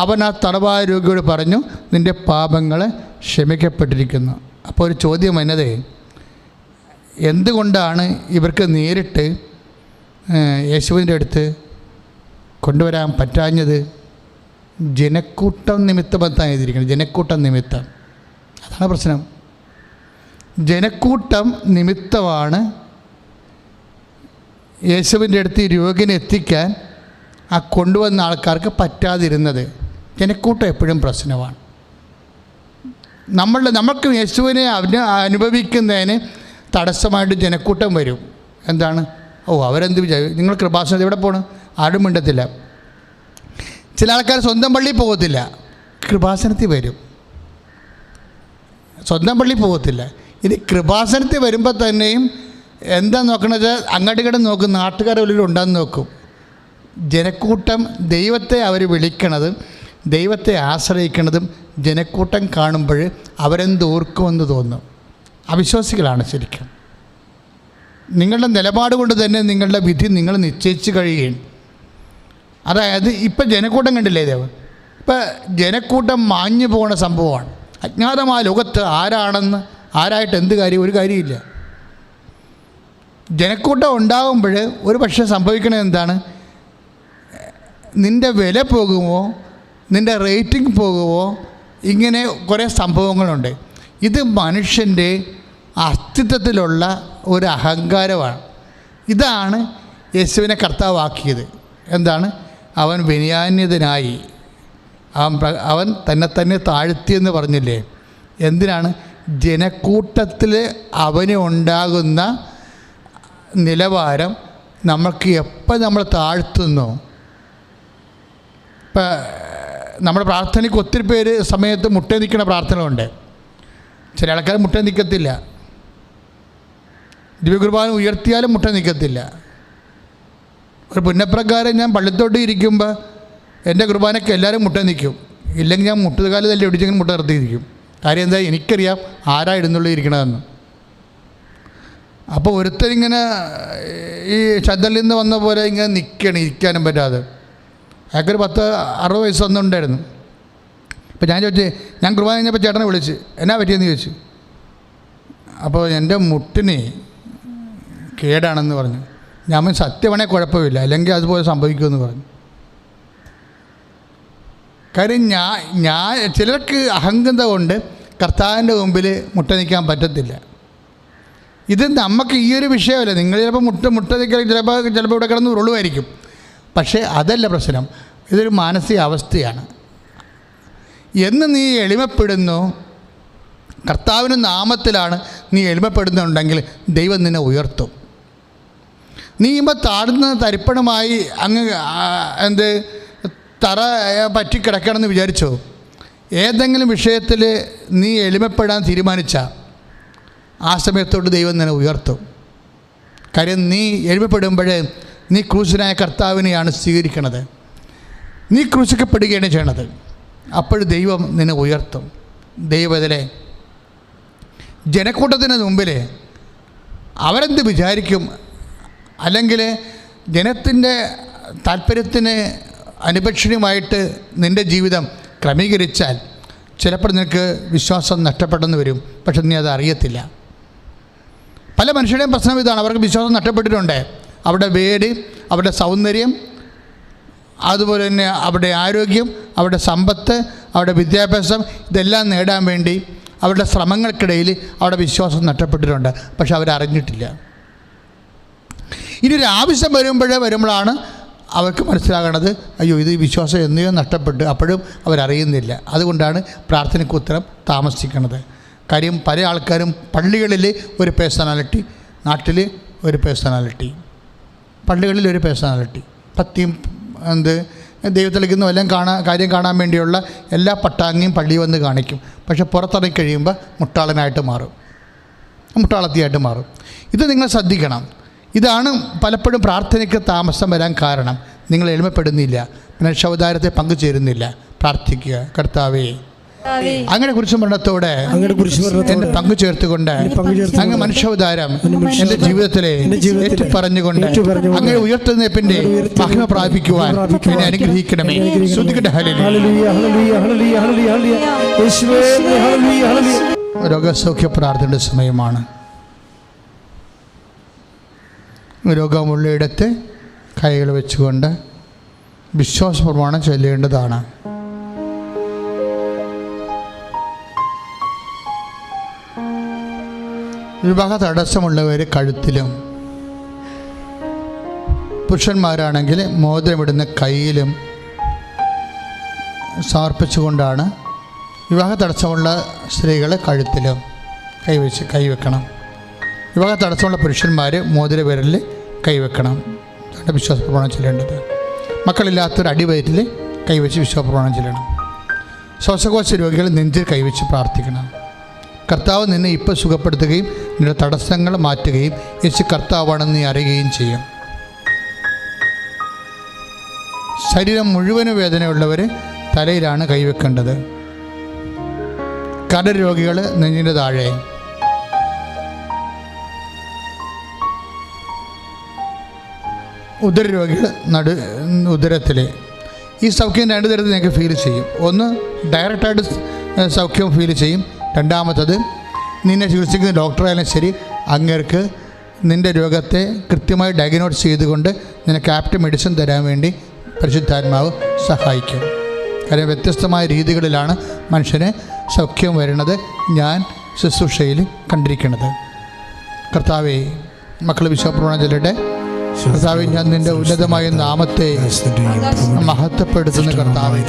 Speaker 1: അവൻ ആ തളർവാദ രോഗിയോട് പറഞ്ഞു, നിൻ്റെ പാപങ്ങൾ ക്ഷമിക്കപ്പെട്ടിരിക്കുന്നു. അപ്പോൾ ഒരു ചോദ്യം വന്നത്, എന്തുകൊണ്ടാണ് ഇവർക്ക് നേരിട്ട് യേശുവിൻ്റെ അടുത്ത് കൊണ്ടുവരാൻ പറ്റാഞ്ഞത്? ജനക്കൂട്ടം നിമിത്തമെന്നാണ് എഴുതിയിരിക്കുന്നത്. ജനക്കൂട്ടം നിമിത്തം. അതാണ് പ്രശ്നം. ജനക്കൂട്ടം നിമിത്തമാണ് യേശുവിൻ്റെ അടുത്ത് ഈ രോഗിനെ എത്തിക്കാൻ ആ കൊണ്ടുവന്ന ആൾക്കാർക്ക് പറ്റാതിരുന്നത്. ജനക്കൂട്ടം എപ്പോഴും പ്രശ്നമാണ്. നമുക്ക് യേശുവിനെ അനുഭവിക്കുന്നതിന് തടസ്സമായിട്ട് ജനക്കൂട്ടം വരും. എന്താണ്? അവരെന്ത് വിചാരിക്കും? നിങ്ങൾ കൃപാസനത്തിൽ എവിടെ പോകണം? ആരും മിണ്ടത്തില്ല. ചില ആൾക്കാർ സ്വന്തം പള്ളിയിൽ പോകത്തില്ല, കൃപാസനത്തിൽ വരും. സ്വന്തം പള്ളിയിൽ പോകത്തില്ല. ഇനി കൃപാസനത്തിൽ വരുമ്പോൾ തന്നെയും എന്താ നോക്കണത്? അങ്ങോട്ട് നോക്കും, നാട്ടുകാരെ ഉള്ളിൽ ഉണ്ടാന്ന് നോക്കും. ജനക്കൂട്ടം ദൈവത്തെ അവർ വിളിക്കണതും ദൈവത്തെ ആശ്രയിക്കുന്നതും ജനക്കൂട്ടം കാണുമ്പോൾ അവരെന്തോർക്കുമെന്ന് തോന്നും. അവിശ്വാസികളാണ് ശരിക്കും. നിങ്ങളുടെ നിലപാട് കൊണ്ട് തന്നെ നിങ്ങളുടെ വിധി നിങ്ങൾ നിശ്ചയിച്ച് കഴിയുകയും. അതായത് ഇപ്പം ജനക്കൂട്ടം കണ്ടില്ലേ ദേവൻ? ഇപ്പം ജനക്കൂട്ടം മാഞ്ഞു പോകുന്ന സംഭവമാണ്. അജ്ഞാതമായ ലോകത്ത് ആരായിട്ട് എന്ത് കാര്യം? ഒരു കാര്യമില്ല. ജനക്കൂട്ടം ഉണ്ടാകുമ്പോൾ ഒരു പക്ഷേ സംഭവിക്കണത് എന്താണ്? നിൻ്റെ വില പോകുമോ, നിൻ്റെ റേറ്റിംഗ് പോകുമോ, ഇങ്ങനെ കുറേ സംഭവങ്ങളുണ്ട്. ഇത് മനുഷ്യൻ്റെ അസ്തിത്വത്തിലുള്ള ഒരു അഹങ്കാരമാണ്. ഇതാണ് യേശുവിനെ കർത്താവാക്കിയത്. എന്താണ്? അവൻ വിനയാന്യതനായി, അവൻ തന്നെ താഴ്ത്തിയെന്ന് പറഞ്ഞില്ലേ? എന്തിനാണ്? ജനക്കൂട്ടത്തിൽ അവന് ഉണ്ടാകുന്ന നിലവാരം നമുക്ക് എപ്പോൾ നമ്മൾ താഴ്ത്തുന്നു. ഇപ്പം നമ്മുടെ പ്രാർത്ഥനയ്ക്ക് ഒത്തിരി പേര് സമയത്ത് മുട്ടേ നിൽക്കുന്ന പ്രാർത്ഥനകളുണ്ട്. ചില ആൾക്കാർ മുട്ടേ നിൽക്കത്തില്ല. ദിവ്യകുർബാന ഉയർത്തിയാലും മുട്ട നിൽക്കത്തില്ല. ഒരു പുന്നപ്രകാരം ഞാൻ പള്ളിത്തോട്ട് ഇരിക്കുമ്പോൾ എൻ്റെ കുർബാനയ്ക്ക് എല്ലാവരും മുട്ട നിൽക്കും. ഇല്ലെങ്കിൽ ഞാൻ മുട്ടുകാലം തന്നെ ഒടിച്ചെങ്കിലും മുട്ട നിർത്തിയിരിക്കും. കാര്യം എന്താ? എനിക്കറിയാം ആരാ ഇടുന്നുള്ളൂ ഇരിക്കണതെന്ന്. അപ്പോൾ ഒരുത്തരിങ്ങനെ ഈ ചന്തലിൽ നിന്ന് വന്ന പോലെ ഇങ്ങനെ നിൽക്കണം, ഇരിക്കാനും പറ്റാതെ. അയാൾക്കൊരു 60 വയസ്സൊന്നും ഉണ്ടായിരുന്നു. അപ്പോൾ ഞാൻ ചോദിച്ചു, ഞാൻ കുർബാന കഴിഞ്ഞപ്പോൾ ചേട്ടനെ വിളിച്ച് എന്നാ പറ്റിയെന്ന് ചോദിച്ചു. അപ്പോൾ എൻ്റെ മുട്ടിന് കേടാണെന്ന് പറഞ്ഞു. ഞാൻ സത്യമാണേ കുഴപ്പമില്ല, അല്ലെങ്കിൽ അതുപോലെ സംഭവിക്കുമെന്ന് പറഞ്ഞു. കാര്യം ഞാൻ ചിലർക്ക് അഹങ്കാരം കൊണ്ട് കർത്താവിൻ്റെ മുമ്പിൽ മുട്ട നിൽക്കാൻ പറ്റത്തില്ല. ഇത് നമുക്ക് ഈ ഒരു വിഷയമല്ല. നിങ്ങൾ ചിലപ്പോൾ മുട്ട നിൽക്കാൻ ചിലപ്പോൾ ഇവിടെ കിടന്ന് ഉരുളുമായിരിക്കും. പക്ഷേ അതല്ല പ്രശ്നം. ഇതൊരു മാനസിക അവസ്ഥയാണ്. എന്ന് നീ എളിമപ്പെടുന്നു, കർത്താവിൻ്റെ നാമത്തിലാണ് നീ എളിമപ്പെടുന്നുണ്ടെങ്കിൽ ദൈവം നിന്നെ ഉയർത്തും. നീ ഇപ്പോൾ താഴ്ന്ന തരിപ്പണമായി അങ്ങ് തറ പറ്റിക്കിടക്കണമെന്ന് വിചാരിച്ചോ? ഏതെങ്കിലും വിഷയത്തിൽ നീ എളിമപ്പെടാൻ തീരുമാനിച്ച ആ സമയത്തോട്ട് ദൈവം നിന്നെ ഉയർത്തും. കാര്യം നീ എളിമപ്പെടുമ്പോൾ നീ ക്രൂശനായ കർത്താവിനെയാണ് സ്വീകരിക്കണത്, നീ ക്രൂശിക്കപ്പെടുകയാണ് ചെയ്യണത്. അപ്പോൾ ദൈവം നിന്നെ ഉയർത്തും. ദൈവത്തിലെ ജനക്കൂട്ടത്തിന് മുമ്പിൽ അവരെന്ത് വിചാരിക്കും, അല്ലെങ്കിൽ ജനത്തിൻ്റെ താല്പര്യത്തിന് അനുപക്ഷീയമായിട്ട് നിൻ്റെ ജീവിതം ക്രമീകരിച്ചാൽ ചിലപ്പോൾ നിനക്ക് വിശ്വാസം നഷ്ടപ്പെട്ടെന്ന് വരും. പക്ഷെ നീ അത് അറിയത്തില്ല. പല മനുഷ്യരുടെയും പ്രശ്നം ഇതാണ്, അവർക്ക് വിശ്വാസം നഷ്ടപ്പെട്ടിട്ടുണ്ട്. അവരുടെ വീട്, അവരുടെ സൗന്ദര്യം, അതുപോലെ തന്നെ അവരുടെ ആരോഗ്യം, അവരുടെ സമ്പത്ത്, അവരുടെ വിദ്യാഭ്യാസം, ഇതെല്ലാം നേടാൻ വേണ്ടി അവരുടെ ശ്രമങ്ങൾക്കിടയിൽ അവരുടെ വിശ്വാസം നഷ്ടപ്പെട്ടിട്ടുണ്ട്. പക്ഷെ അവരറിഞ്ഞിട്ടില്ല. ഇനി ഒരു ആവശ്യം വരുമ്പോഴാണ് അവർക്ക് മനസ്സിലാകണത്, അയ്യോ ഇത് വിശ്വാസം എന്നോ നഷ്ടപ്പെട്ടു. അപ്പോഴും അവരറിയുന്നില്ല. അതുകൊണ്ടാണ് പ്രാർത്ഥനയ്ക്ക് ഉത്തരം താമസിക്കുന്നത്. കാര്യം പല ആൾക്കാരും പള്ളികളിൽ ഒരു പേഴ്സണാലിറ്റി, നാട്ടിൽ ഒരു പേഴ്സണാലിറ്റി, പള്ളികളിൽ ഒരു പേഴ്സണാലിറ്റി, പത്തിയും ദൈവത്തിലേക്കൊന്നും എല്ലാം കാര്യം കാണാൻ വേണ്ടിയുള്ള എല്ലാ പട്ടാങ്ങിയും പള്ളി വന്ന് കാണിക്കും. പക്ഷെ പുറത്തിറങ്ങി കഴിയുമ്പോൾ മുട്ടാളനായിട്ട് മാറും, മുട്ടാളത്തിയായിട്ട് മാറും. ഇത് നിങ്ങൾ ശ്രദ്ധിക്കണം. ഇതാണ് പലപ്പോഴും പ്രാർത്ഥനയ്ക്ക് താമസം വരാൻ കാരണം. നിങ്ങൾ എളിമപ്പെടുന്നില്ല, മനുഷ്യാവതാരത്തെ പങ്കുചേരുന്നില്ല. പ്രാർത്ഥിക്കുക, കർത്താവേ അങ്ങനെ കുരിശുമരണത്തോടെ എന്നെ പങ്കു ചേർത്തുകൊണ്ട് അങ്ങ് മനുഷ്യാവതാരം എൻ്റെ ജീവിതത്തിലെ പറഞ്ഞുകൊണ്ട് അങ്ങനെ ഉയർത്തുന്നതിന്റെ മഹിമ പ്രാപിക്കുവാൻ എന്നെ അനുഗ്രഹിക്കണമേ. ശ്രദ്ധിക്കട്ടെ. രോഗസൗഖ്യ പ്രാർത്ഥനയുടെ സമയമാണ്. രോഗമുള്ളയിടത്ത് കൈകൾ വെച്ചുകൊണ്ട് വിശ്വാസപ്രമാണം ചൊല്ലേണ്ടതാണ്. വിവാഹ തടസ്സമുള്ളവർ കഴുത്തിലും, പുരുഷന്മാരാണെങ്കിൽ മോതിരമിടുന്ന കയ്യിലും സമർപ്പിച്ചുകൊണ്ടാണ്. വിവാഹ തടസ്സമുള്ള സ്ത്രീകൾ കഴുത്തിലും കൈവെക്കണം. വിവാഹ തടസ്സമുള്ള പുരുഷന്മാർ മോതിരവിരലിൽ കൈവെക്കണം. അതാണ് വിശ്വാസപ്രമാണം ചൊല്ലേണ്ടത്. മക്കളില്ലാത്തൊരു അടിവയറ്റിൽ കൈവച്ച് വിശ്വാസപ്രമാണം ചൊല്ലണം. ശ്വാസകോശ രോഗികൾ നെഞ്ചിൽ കൈവച്ച് പ്രാർത്ഥിക്കണം. കർത്താവ് നിന്നെ ഇപ്പോൾ സുഖപ്പെടുത്തുകയും നിന്റെ തടസ്സങ്ങൾ മാറ്റുകയും യേശു കർത്താവാണെന്ന് നീ അറിയുകയും ചെയ്യും. ശരീരം മുഴുവനും വേദനയുള്ളവർ തലയിലാണ് കൈവെക്കേണ്ടത്. കടരോഗികൾ നെഞ്ചിൻ്റെ താഴെ, ഉദരരോഗികൾ ഉദരത്തിൽ. ഈ സൗഖ്യം രണ്ട് തരത്തിൽ നിങ്ങൾക്ക് ഫീൽ ചെയ്യും. ഒന്ന് ഡയറക്റ്റായിട്ട് സൗഖ്യം ഫീൽ ചെയ്യും. രണ്ടാമത്തത് നിന്നെ ചികിത്സിക്കുന്ന ഡോക്ടറായാലും ശരി, അങ്ങേർക്ക് നിൻ്റെ രോഗത്തെ കൃത്യമായി ഡയഗ്നോസ് ചെയ്തുകൊണ്ട് നിനക്ക് ആപ്റ്റ് മെഡിസിൻ തരാൻ വേണ്ടി പരിശുദ്ധാത്മാവ് സഹായിക്കും. കാര്യം വ്യത്യസ്തമായ രീതികളിലാണ് മനുഷ്യന് സൗഖ്യം വരുന്നത് ഞാൻ ശുശ്രൂഷയിൽ കണ്ടിരിക്കുന്നത്. കർത്താവേ, മക്കൾ വിശ്വാസപ്രമാണം ചൊല്ലട്ടെ. കർത്താവേ, ഞാൻ നിന്റെ ഉന്നതമായ നാമത്തെ മഹത്വപ്പെടുത്തുന്ന കർത്താവേ,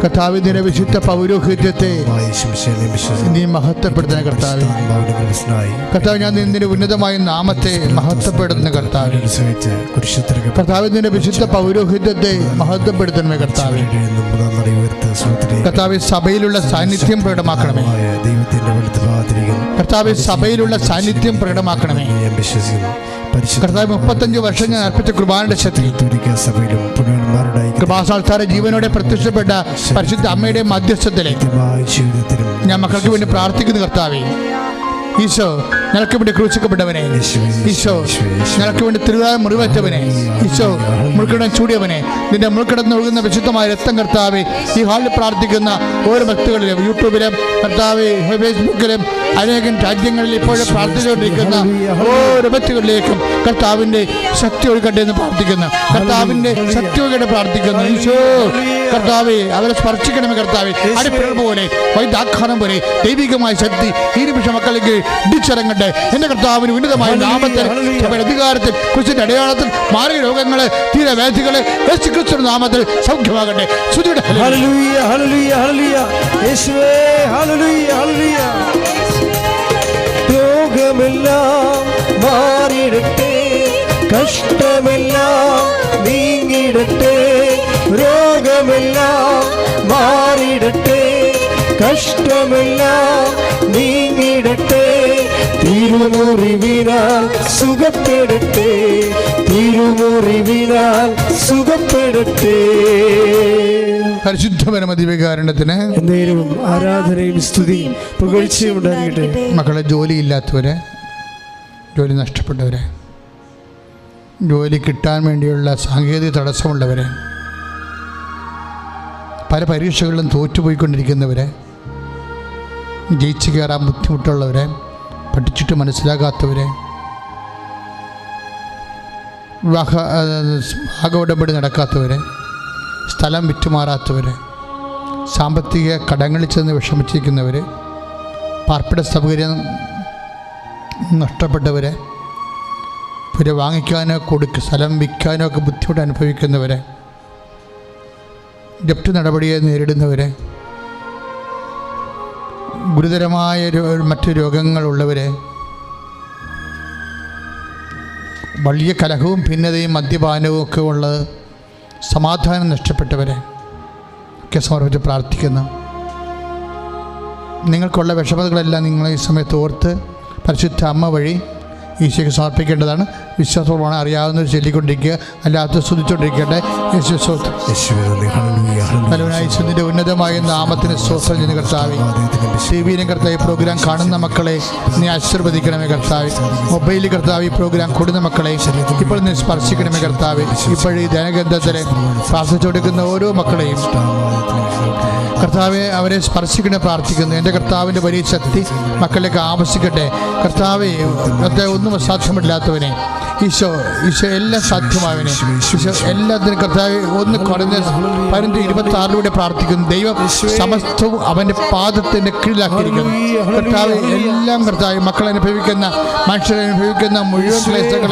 Speaker 1: കർത്താവേ നിന്റെ വിശുദ്ധ പൗരോഹിത്യത്തെ നീ മഹത്വപ്പെടുത്തുന്ന കർത്താവേ, കർത്താവ് ഞാൻ നിന്റെ ഉന്നതമായ നാമത്തെ മഹത്വപ്പെടുത്തുന്ന കർത്താവേ, കർത്താവ് നിന്റെ വിശുദ്ധ പൗരോഹിത്യത്തെ മഹത്വപ്പെടുത്തണമേ കർത്താവേ. കർത്താവേ, സഭയിലുള്ള സാന്നിധ്യം പ്രകടമാക്കണമേ കർത്താവേ, സഭയിലുള്ള സാന്നിധ്യം പ്രകടമാക്കണമേ കർത്താവ്. 35 വർഷം ഞാൻ അർപ്പിച്ച കുർബാനയുടെ ശക്തി കൃപാസാൽത്താര ജീവനോടെ പ്രത്യക്ഷപ്പെട്ട പരിശുദ്ധ അമ്മയുടെ മധ്യസ്ഥത്തിലെ ഞാൻ മക്കൾക്ക് വേണ്ടി പ്രാർത്ഥിക്കുന്നു കർത്താവേ. ഈശോ നിനക്ക് വേണ്ടി ക്രൂശിക്കപ്പെട്ടവനെ, ഈശോ നിനക്ക് വേണ്ടി തിരുവായ മുറിവേറ്റവനെ, ഈശോ മുൾക്കിടം ചൂടിയവനെ, നിന്റെ മുൾക്കിടന്ന് ഒഴുകുന്ന വിശുദ്ധമായ രക്തം കർത്താവേ, ഈ ഹാളിൽ പ്രാർത്ഥിക്കുന്ന ഓരോ ഭക്തകളിലും യൂട്യൂബിലും കർത്താവേ ഫേസ്ബുക്കിലും അനേകം രാജ്യങ്ങളിൽ ഇപ്പോഴും പ്രാർത്ഥിച്ചുകൊണ്ടിരിക്കുന്ന ഓരോ വ്യക്തികളിലേക്കും കർത്താവിൻ്റെ ശക്തി ഒഴുകട്ടെ എന്ന് പ്രാർത്ഥിക്കുന്നു. കർത്താവിൻ്റെ ശക്തി ഒഴുകട്ടെ പ്രാർത്ഥിക്കുന്നു. ഈശോ കർത്താവേ, അവരെ സ്പർശിക്കണമേ കർത്താവേ. അടിപ്പിഴൽ പോലെ, വൈദ്യാഘാതം പോലെ ദൈവികമായ ശക്തി ഈ നിമിഷം മക്കളിലേക്ക് ഇടിച്ചിറങ്ങട്ടെ. എന്റെ കർത്താവിന് ഉന്നതമായ നാമത്തിൽ, അധികാരത്തിൽ, ക്രിസ്തുവിന്റെ അടയാളത്തിൽ മാരക രോഗങ്ങള്, തീരവേദികള് യേശുക്രിസ്തുവിന്റെ നാമത്തിൽ സൗഖ്യമാകട്ടെ.
Speaker 2: രോഗമെല്ലാം മാറിയിടട്ടെ, കഷ്ടമെല്ലാം നീങ്ങിടട്ടെ, രോഗമെല്ലാം മാറിടട്ടെ, കഷ്ടമെല്ലാം നീങ്ങിടട്ടെ, തിരുമുറിവിനാൽ സുഖപ്പെടട്ടെ, തിരുമുറിവിനാൽ സുഖപ്പെടട്ടെ.
Speaker 1: പരിശുദ്ധ പരമദിവ്യകാരുണ്യത്തിന്
Speaker 2: നേരവും ആരാധനയും സ്തുതിയും പുകഴ്ചയും ഉണ്ടാകട്ടെ.
Speaker 1: മക്കളെ, ജോലിയില്ലാത്തവരെ, ജോലി നഷ്ടപ്പെട്ടവരെ, ജോലി കിട്ടാൻ വേണ്ടിയുള്ള സാങ്കേതിക തടസ്സമുള്ളവരെ, പല പരീക്ഷകളിലും തോറ്റുപോയിക്കൊണ്ടിരിക്കുന്നവരെ, ജയിച്ചു കയറാൻ ബുദ്ധിമുട്ടുള്ളവരെ, പഠിച്ചിട്ട് മനസ്സിലാകാത്തവരെ, വിവാഹ ഉടമ്പടി നടക്കാത്തവരെ, സ്ഥലം വിറ്റുമാറാത്തവരെ, സാമ്പത്തിക കടങ്ങളിൽ ചെന്ന് വിഷമിച്ചിരിക്കുന്നവരെ, പാർപ്പിട സൗകര്യം നഷ്ടപ്പെട്ടവരെ, പിന്നെ വാങ്ങിക്കാനോ സ്ഥലം വിൽക്കാനോ ഒക്കെ ബുദ്ധിമുട്ട് അനുഭവിക്കുന്നവരെ, ജപ്തി നടപടിയെ നേരിടുന്നവരെ, ഗുരുതരമായ മറ്റ് രോഗങ്ങളുള്ളവരെ, വലിയ കലഹവും ഭിന്നതയും മദ്യപാനവും ഒക്കെ ഉള്ളത്, സമാധാനം നഷ്ടപ്പെട്ടവരെ ഒക്കെ സമർപ്പിച്ച് പ്രാർത്ഥിക്കുന്നു. നിങ്ങൾക്കുള്ള വിഷമതകളെല്ലാം നിങ്ങൾ ഈ സമയത്ത് ഓർത്ത് പരിശുദ്ധ അമ്മ വഴി ഈശോയ്ക്ക് സമർപ്പിക്കേണ്ടതാണ്. വിശ്വാസമാണ് അറിയാവുന്നവർ ചൊല്ലിക്കൊണ്ടിരിക്കുക, അല്ലാത്ത സ്തുതിച്ചുകൊണ്ടിരിക്കട്ടെ. യേശുവിന്റെ ഉന്നതമായ നാമത്തിന് സ്തോത്രം ചെയ്യുന്ന കർത്താവേ, ടിവിയിലും കർത്താവ് പ്രോഗ്രാം കാണുന്ന മക്കളെ നീ ആശീർവദിക്കണമേ കർത്താവേ. മൊബൈലിൽ കർത്താവ് ഈ പ്രോഗ്രാം കൊടുന്ന മക്കളെ ഇപ്പോൾ നീ സ്പർശിക്കണമേ കർത്താവേ. ഇപ്പോഴീ ധനഗ്രന്ഥത്തിന് പ്രാർത്ഥിച്ചു കൊടുക്കുന്ന ഓരോ മക്കളെയും കർത്താവെ അവരെ സ്പർശിക്കണേ പ്രാർത്ഥിക്കുന്നു. എൻ്റെ കർത്താവിൻ്റെ വലിയ ശക്തി മക്കളിലേക്ക് ആവശ്യിക്കട്ടെ കർത്താവെ. ഒന്നും അസാധ്യമില്ലാത്തവനെ ഈശോ എല്ലാം സാധ്യമായവനെ ഈശോ എല്ലാത്തിനും കർത്താവ് ഒന്ന് കുറഞ്ഞ 26 പ്രാർത്ഥിക്കുന്നു. ദൈവം സമസ്തവും അവൻ്റെ പാദത്തിൻ്റെ കീഴിലാക്കിയിരിക്കുന്നു കർത്താവ്. എല്ലാം കർത്താവ് മക്കൾ അനുഭവിക്കുന്ന മനുഷ്യരനുഭവിക്കുന്ന മുഴുവൻ ക്ലേശങ്ങൾ,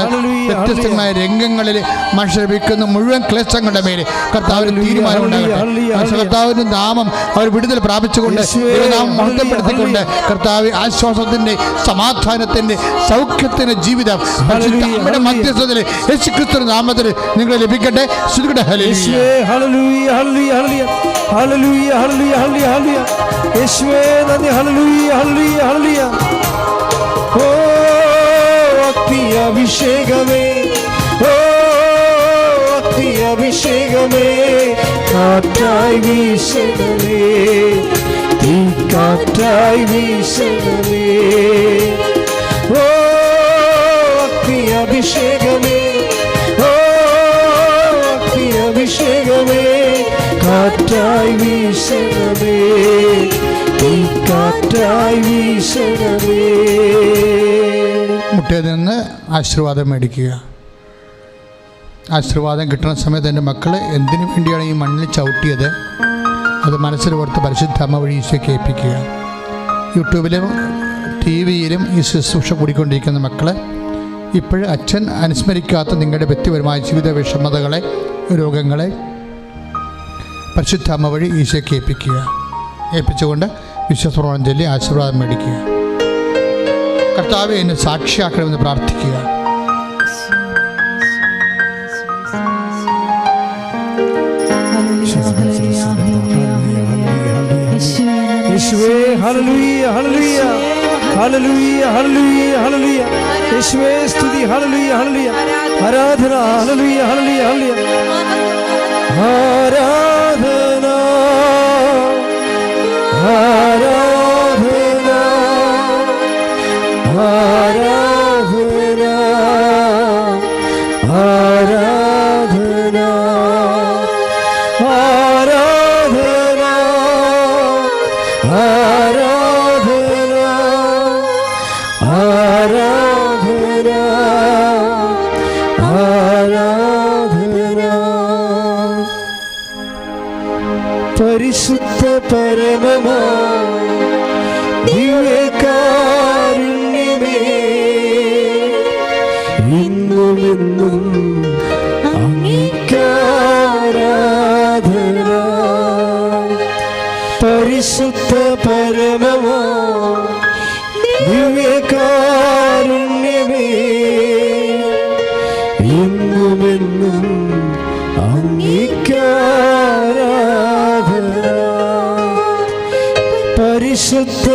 Speaker 1: വ്യത്യസ്തമായ രംഗങ്ങളിൽ മനുഷ്യരനുഭവിക്കുന്ന മുഴുവൻ ക്ലേശങ്ങളുടെ മേലെ കർത്താവിന് തീരുമാനം ഉണ്ടാകട്ടെ. കർത്താവിൻ്റെ നാമം അവർ വിടുതൽ പ്രാപിച്ചുകൊണ്ട് ദൈവനാമം മഹത്വപ്പെടുത്തിക്കൊണ്ട് കർത്താവ് ആശ്വാസത്തിൻ്റെ, സമാധാനത്തിൻ്റെ, സൗഖ്യത്തിൻ്റെ ജീവിതം നമ്മുടെ മധ്യസ്ഥത്തിൽ യേശുക്രിസ്തു നാമത്തിൽ നിങ്ങൾ ലഭിക്കട്ടെ.
Speaker 2: Hallelujah hallelujah hallelujah hallelujah hallelujah യേശുവേ നന്ദി. Hallelujah hallelujah hallelujah. ഓ അഗ്നി അഭിഷേകമേ, ഓ അഗ്നി അഭിഷേകമേ, കാറ്റായി വീശണമേ, തീ കാറ്റായി വീശണമേ. ഓ അഗ്നി അഭിഷേകമേ, ഓ അഗ്നി അഭിഷേകമേ, കാറ്റായി വീശണമേ, തീ കാറ്റായി വീശണമേ.
Speaker 1: മുട്ടയിൽ നിന്ന് ആശീർവാദം മേടിക്കുക. ആശീർവാദം കിട്ടുന്ന സമയത്ത് എൻ്റെ മക്കൾ എന്തിനു വേണ്ടിയാണ് ഈ മണ്ണിൽ ചവിട്ടിയത് അത് മനസ്സിൽ ഓർത്ത് പരിശുദ്ധ അമ്മ വഴി ഈശോയ്ക്ക് ഏൽപ്പിക്കുക. യൂട്യൂബിലും TV-യിലും ഈ ശുശ്രൂഷ കൂടിക്കൊണ്ടിരിക്കുന്ന മക്കൾ ഇപ്പോഴും അച്ഛൻ അനുസ്മരിക്കാത്ത നിങ്ങളുടെ വ്യക്തിപരമായ ജീവിത വിഷമതകളെ, രോഗങ്ങളെ പരിശുദ്ധ അമ്മ വഴി ഈശോയ്ക്ക് ഏൽപ്പിച്ചുകൊണ്ട് വിശ്വാസപ്രമാണം ചൊല്ലി ആശീർവാദം മേടിക്കുക. കർത്താവെ എന്നെ സാക്ഷിയാക്കണമെന്ന് പ്രാർത്ഥിക്കുക.
Speaker 2: യേശുവേ hallelujah hallelujah hallelujah hallelujah hallelujah യേശുവേ സ്തുതി. ഹല്ലേലൂയ ഹല്ലേലൂയ ആരാധന. ഹല്ലേലൂയ ഹല്ലേലൂയ ഹല്ലേലൂയ ആരാധന ആരാധന ആരാധന ആരാധന ആരാധന ആരാധന ആരാധന ആരാധന. പരിശുദ്ധ പരമമാ ദിവ്യകാരുണ്യമേ, ഇന്നുമെന്നും അങ്ങേക്കാരാധന. പരിശുദ്ധ പരമമാ ദിവ്യകാരുണ്യമേ, ഇന്നുമെന്നും അങ്ങേക്കാരാധന. പരിശുദ്ധ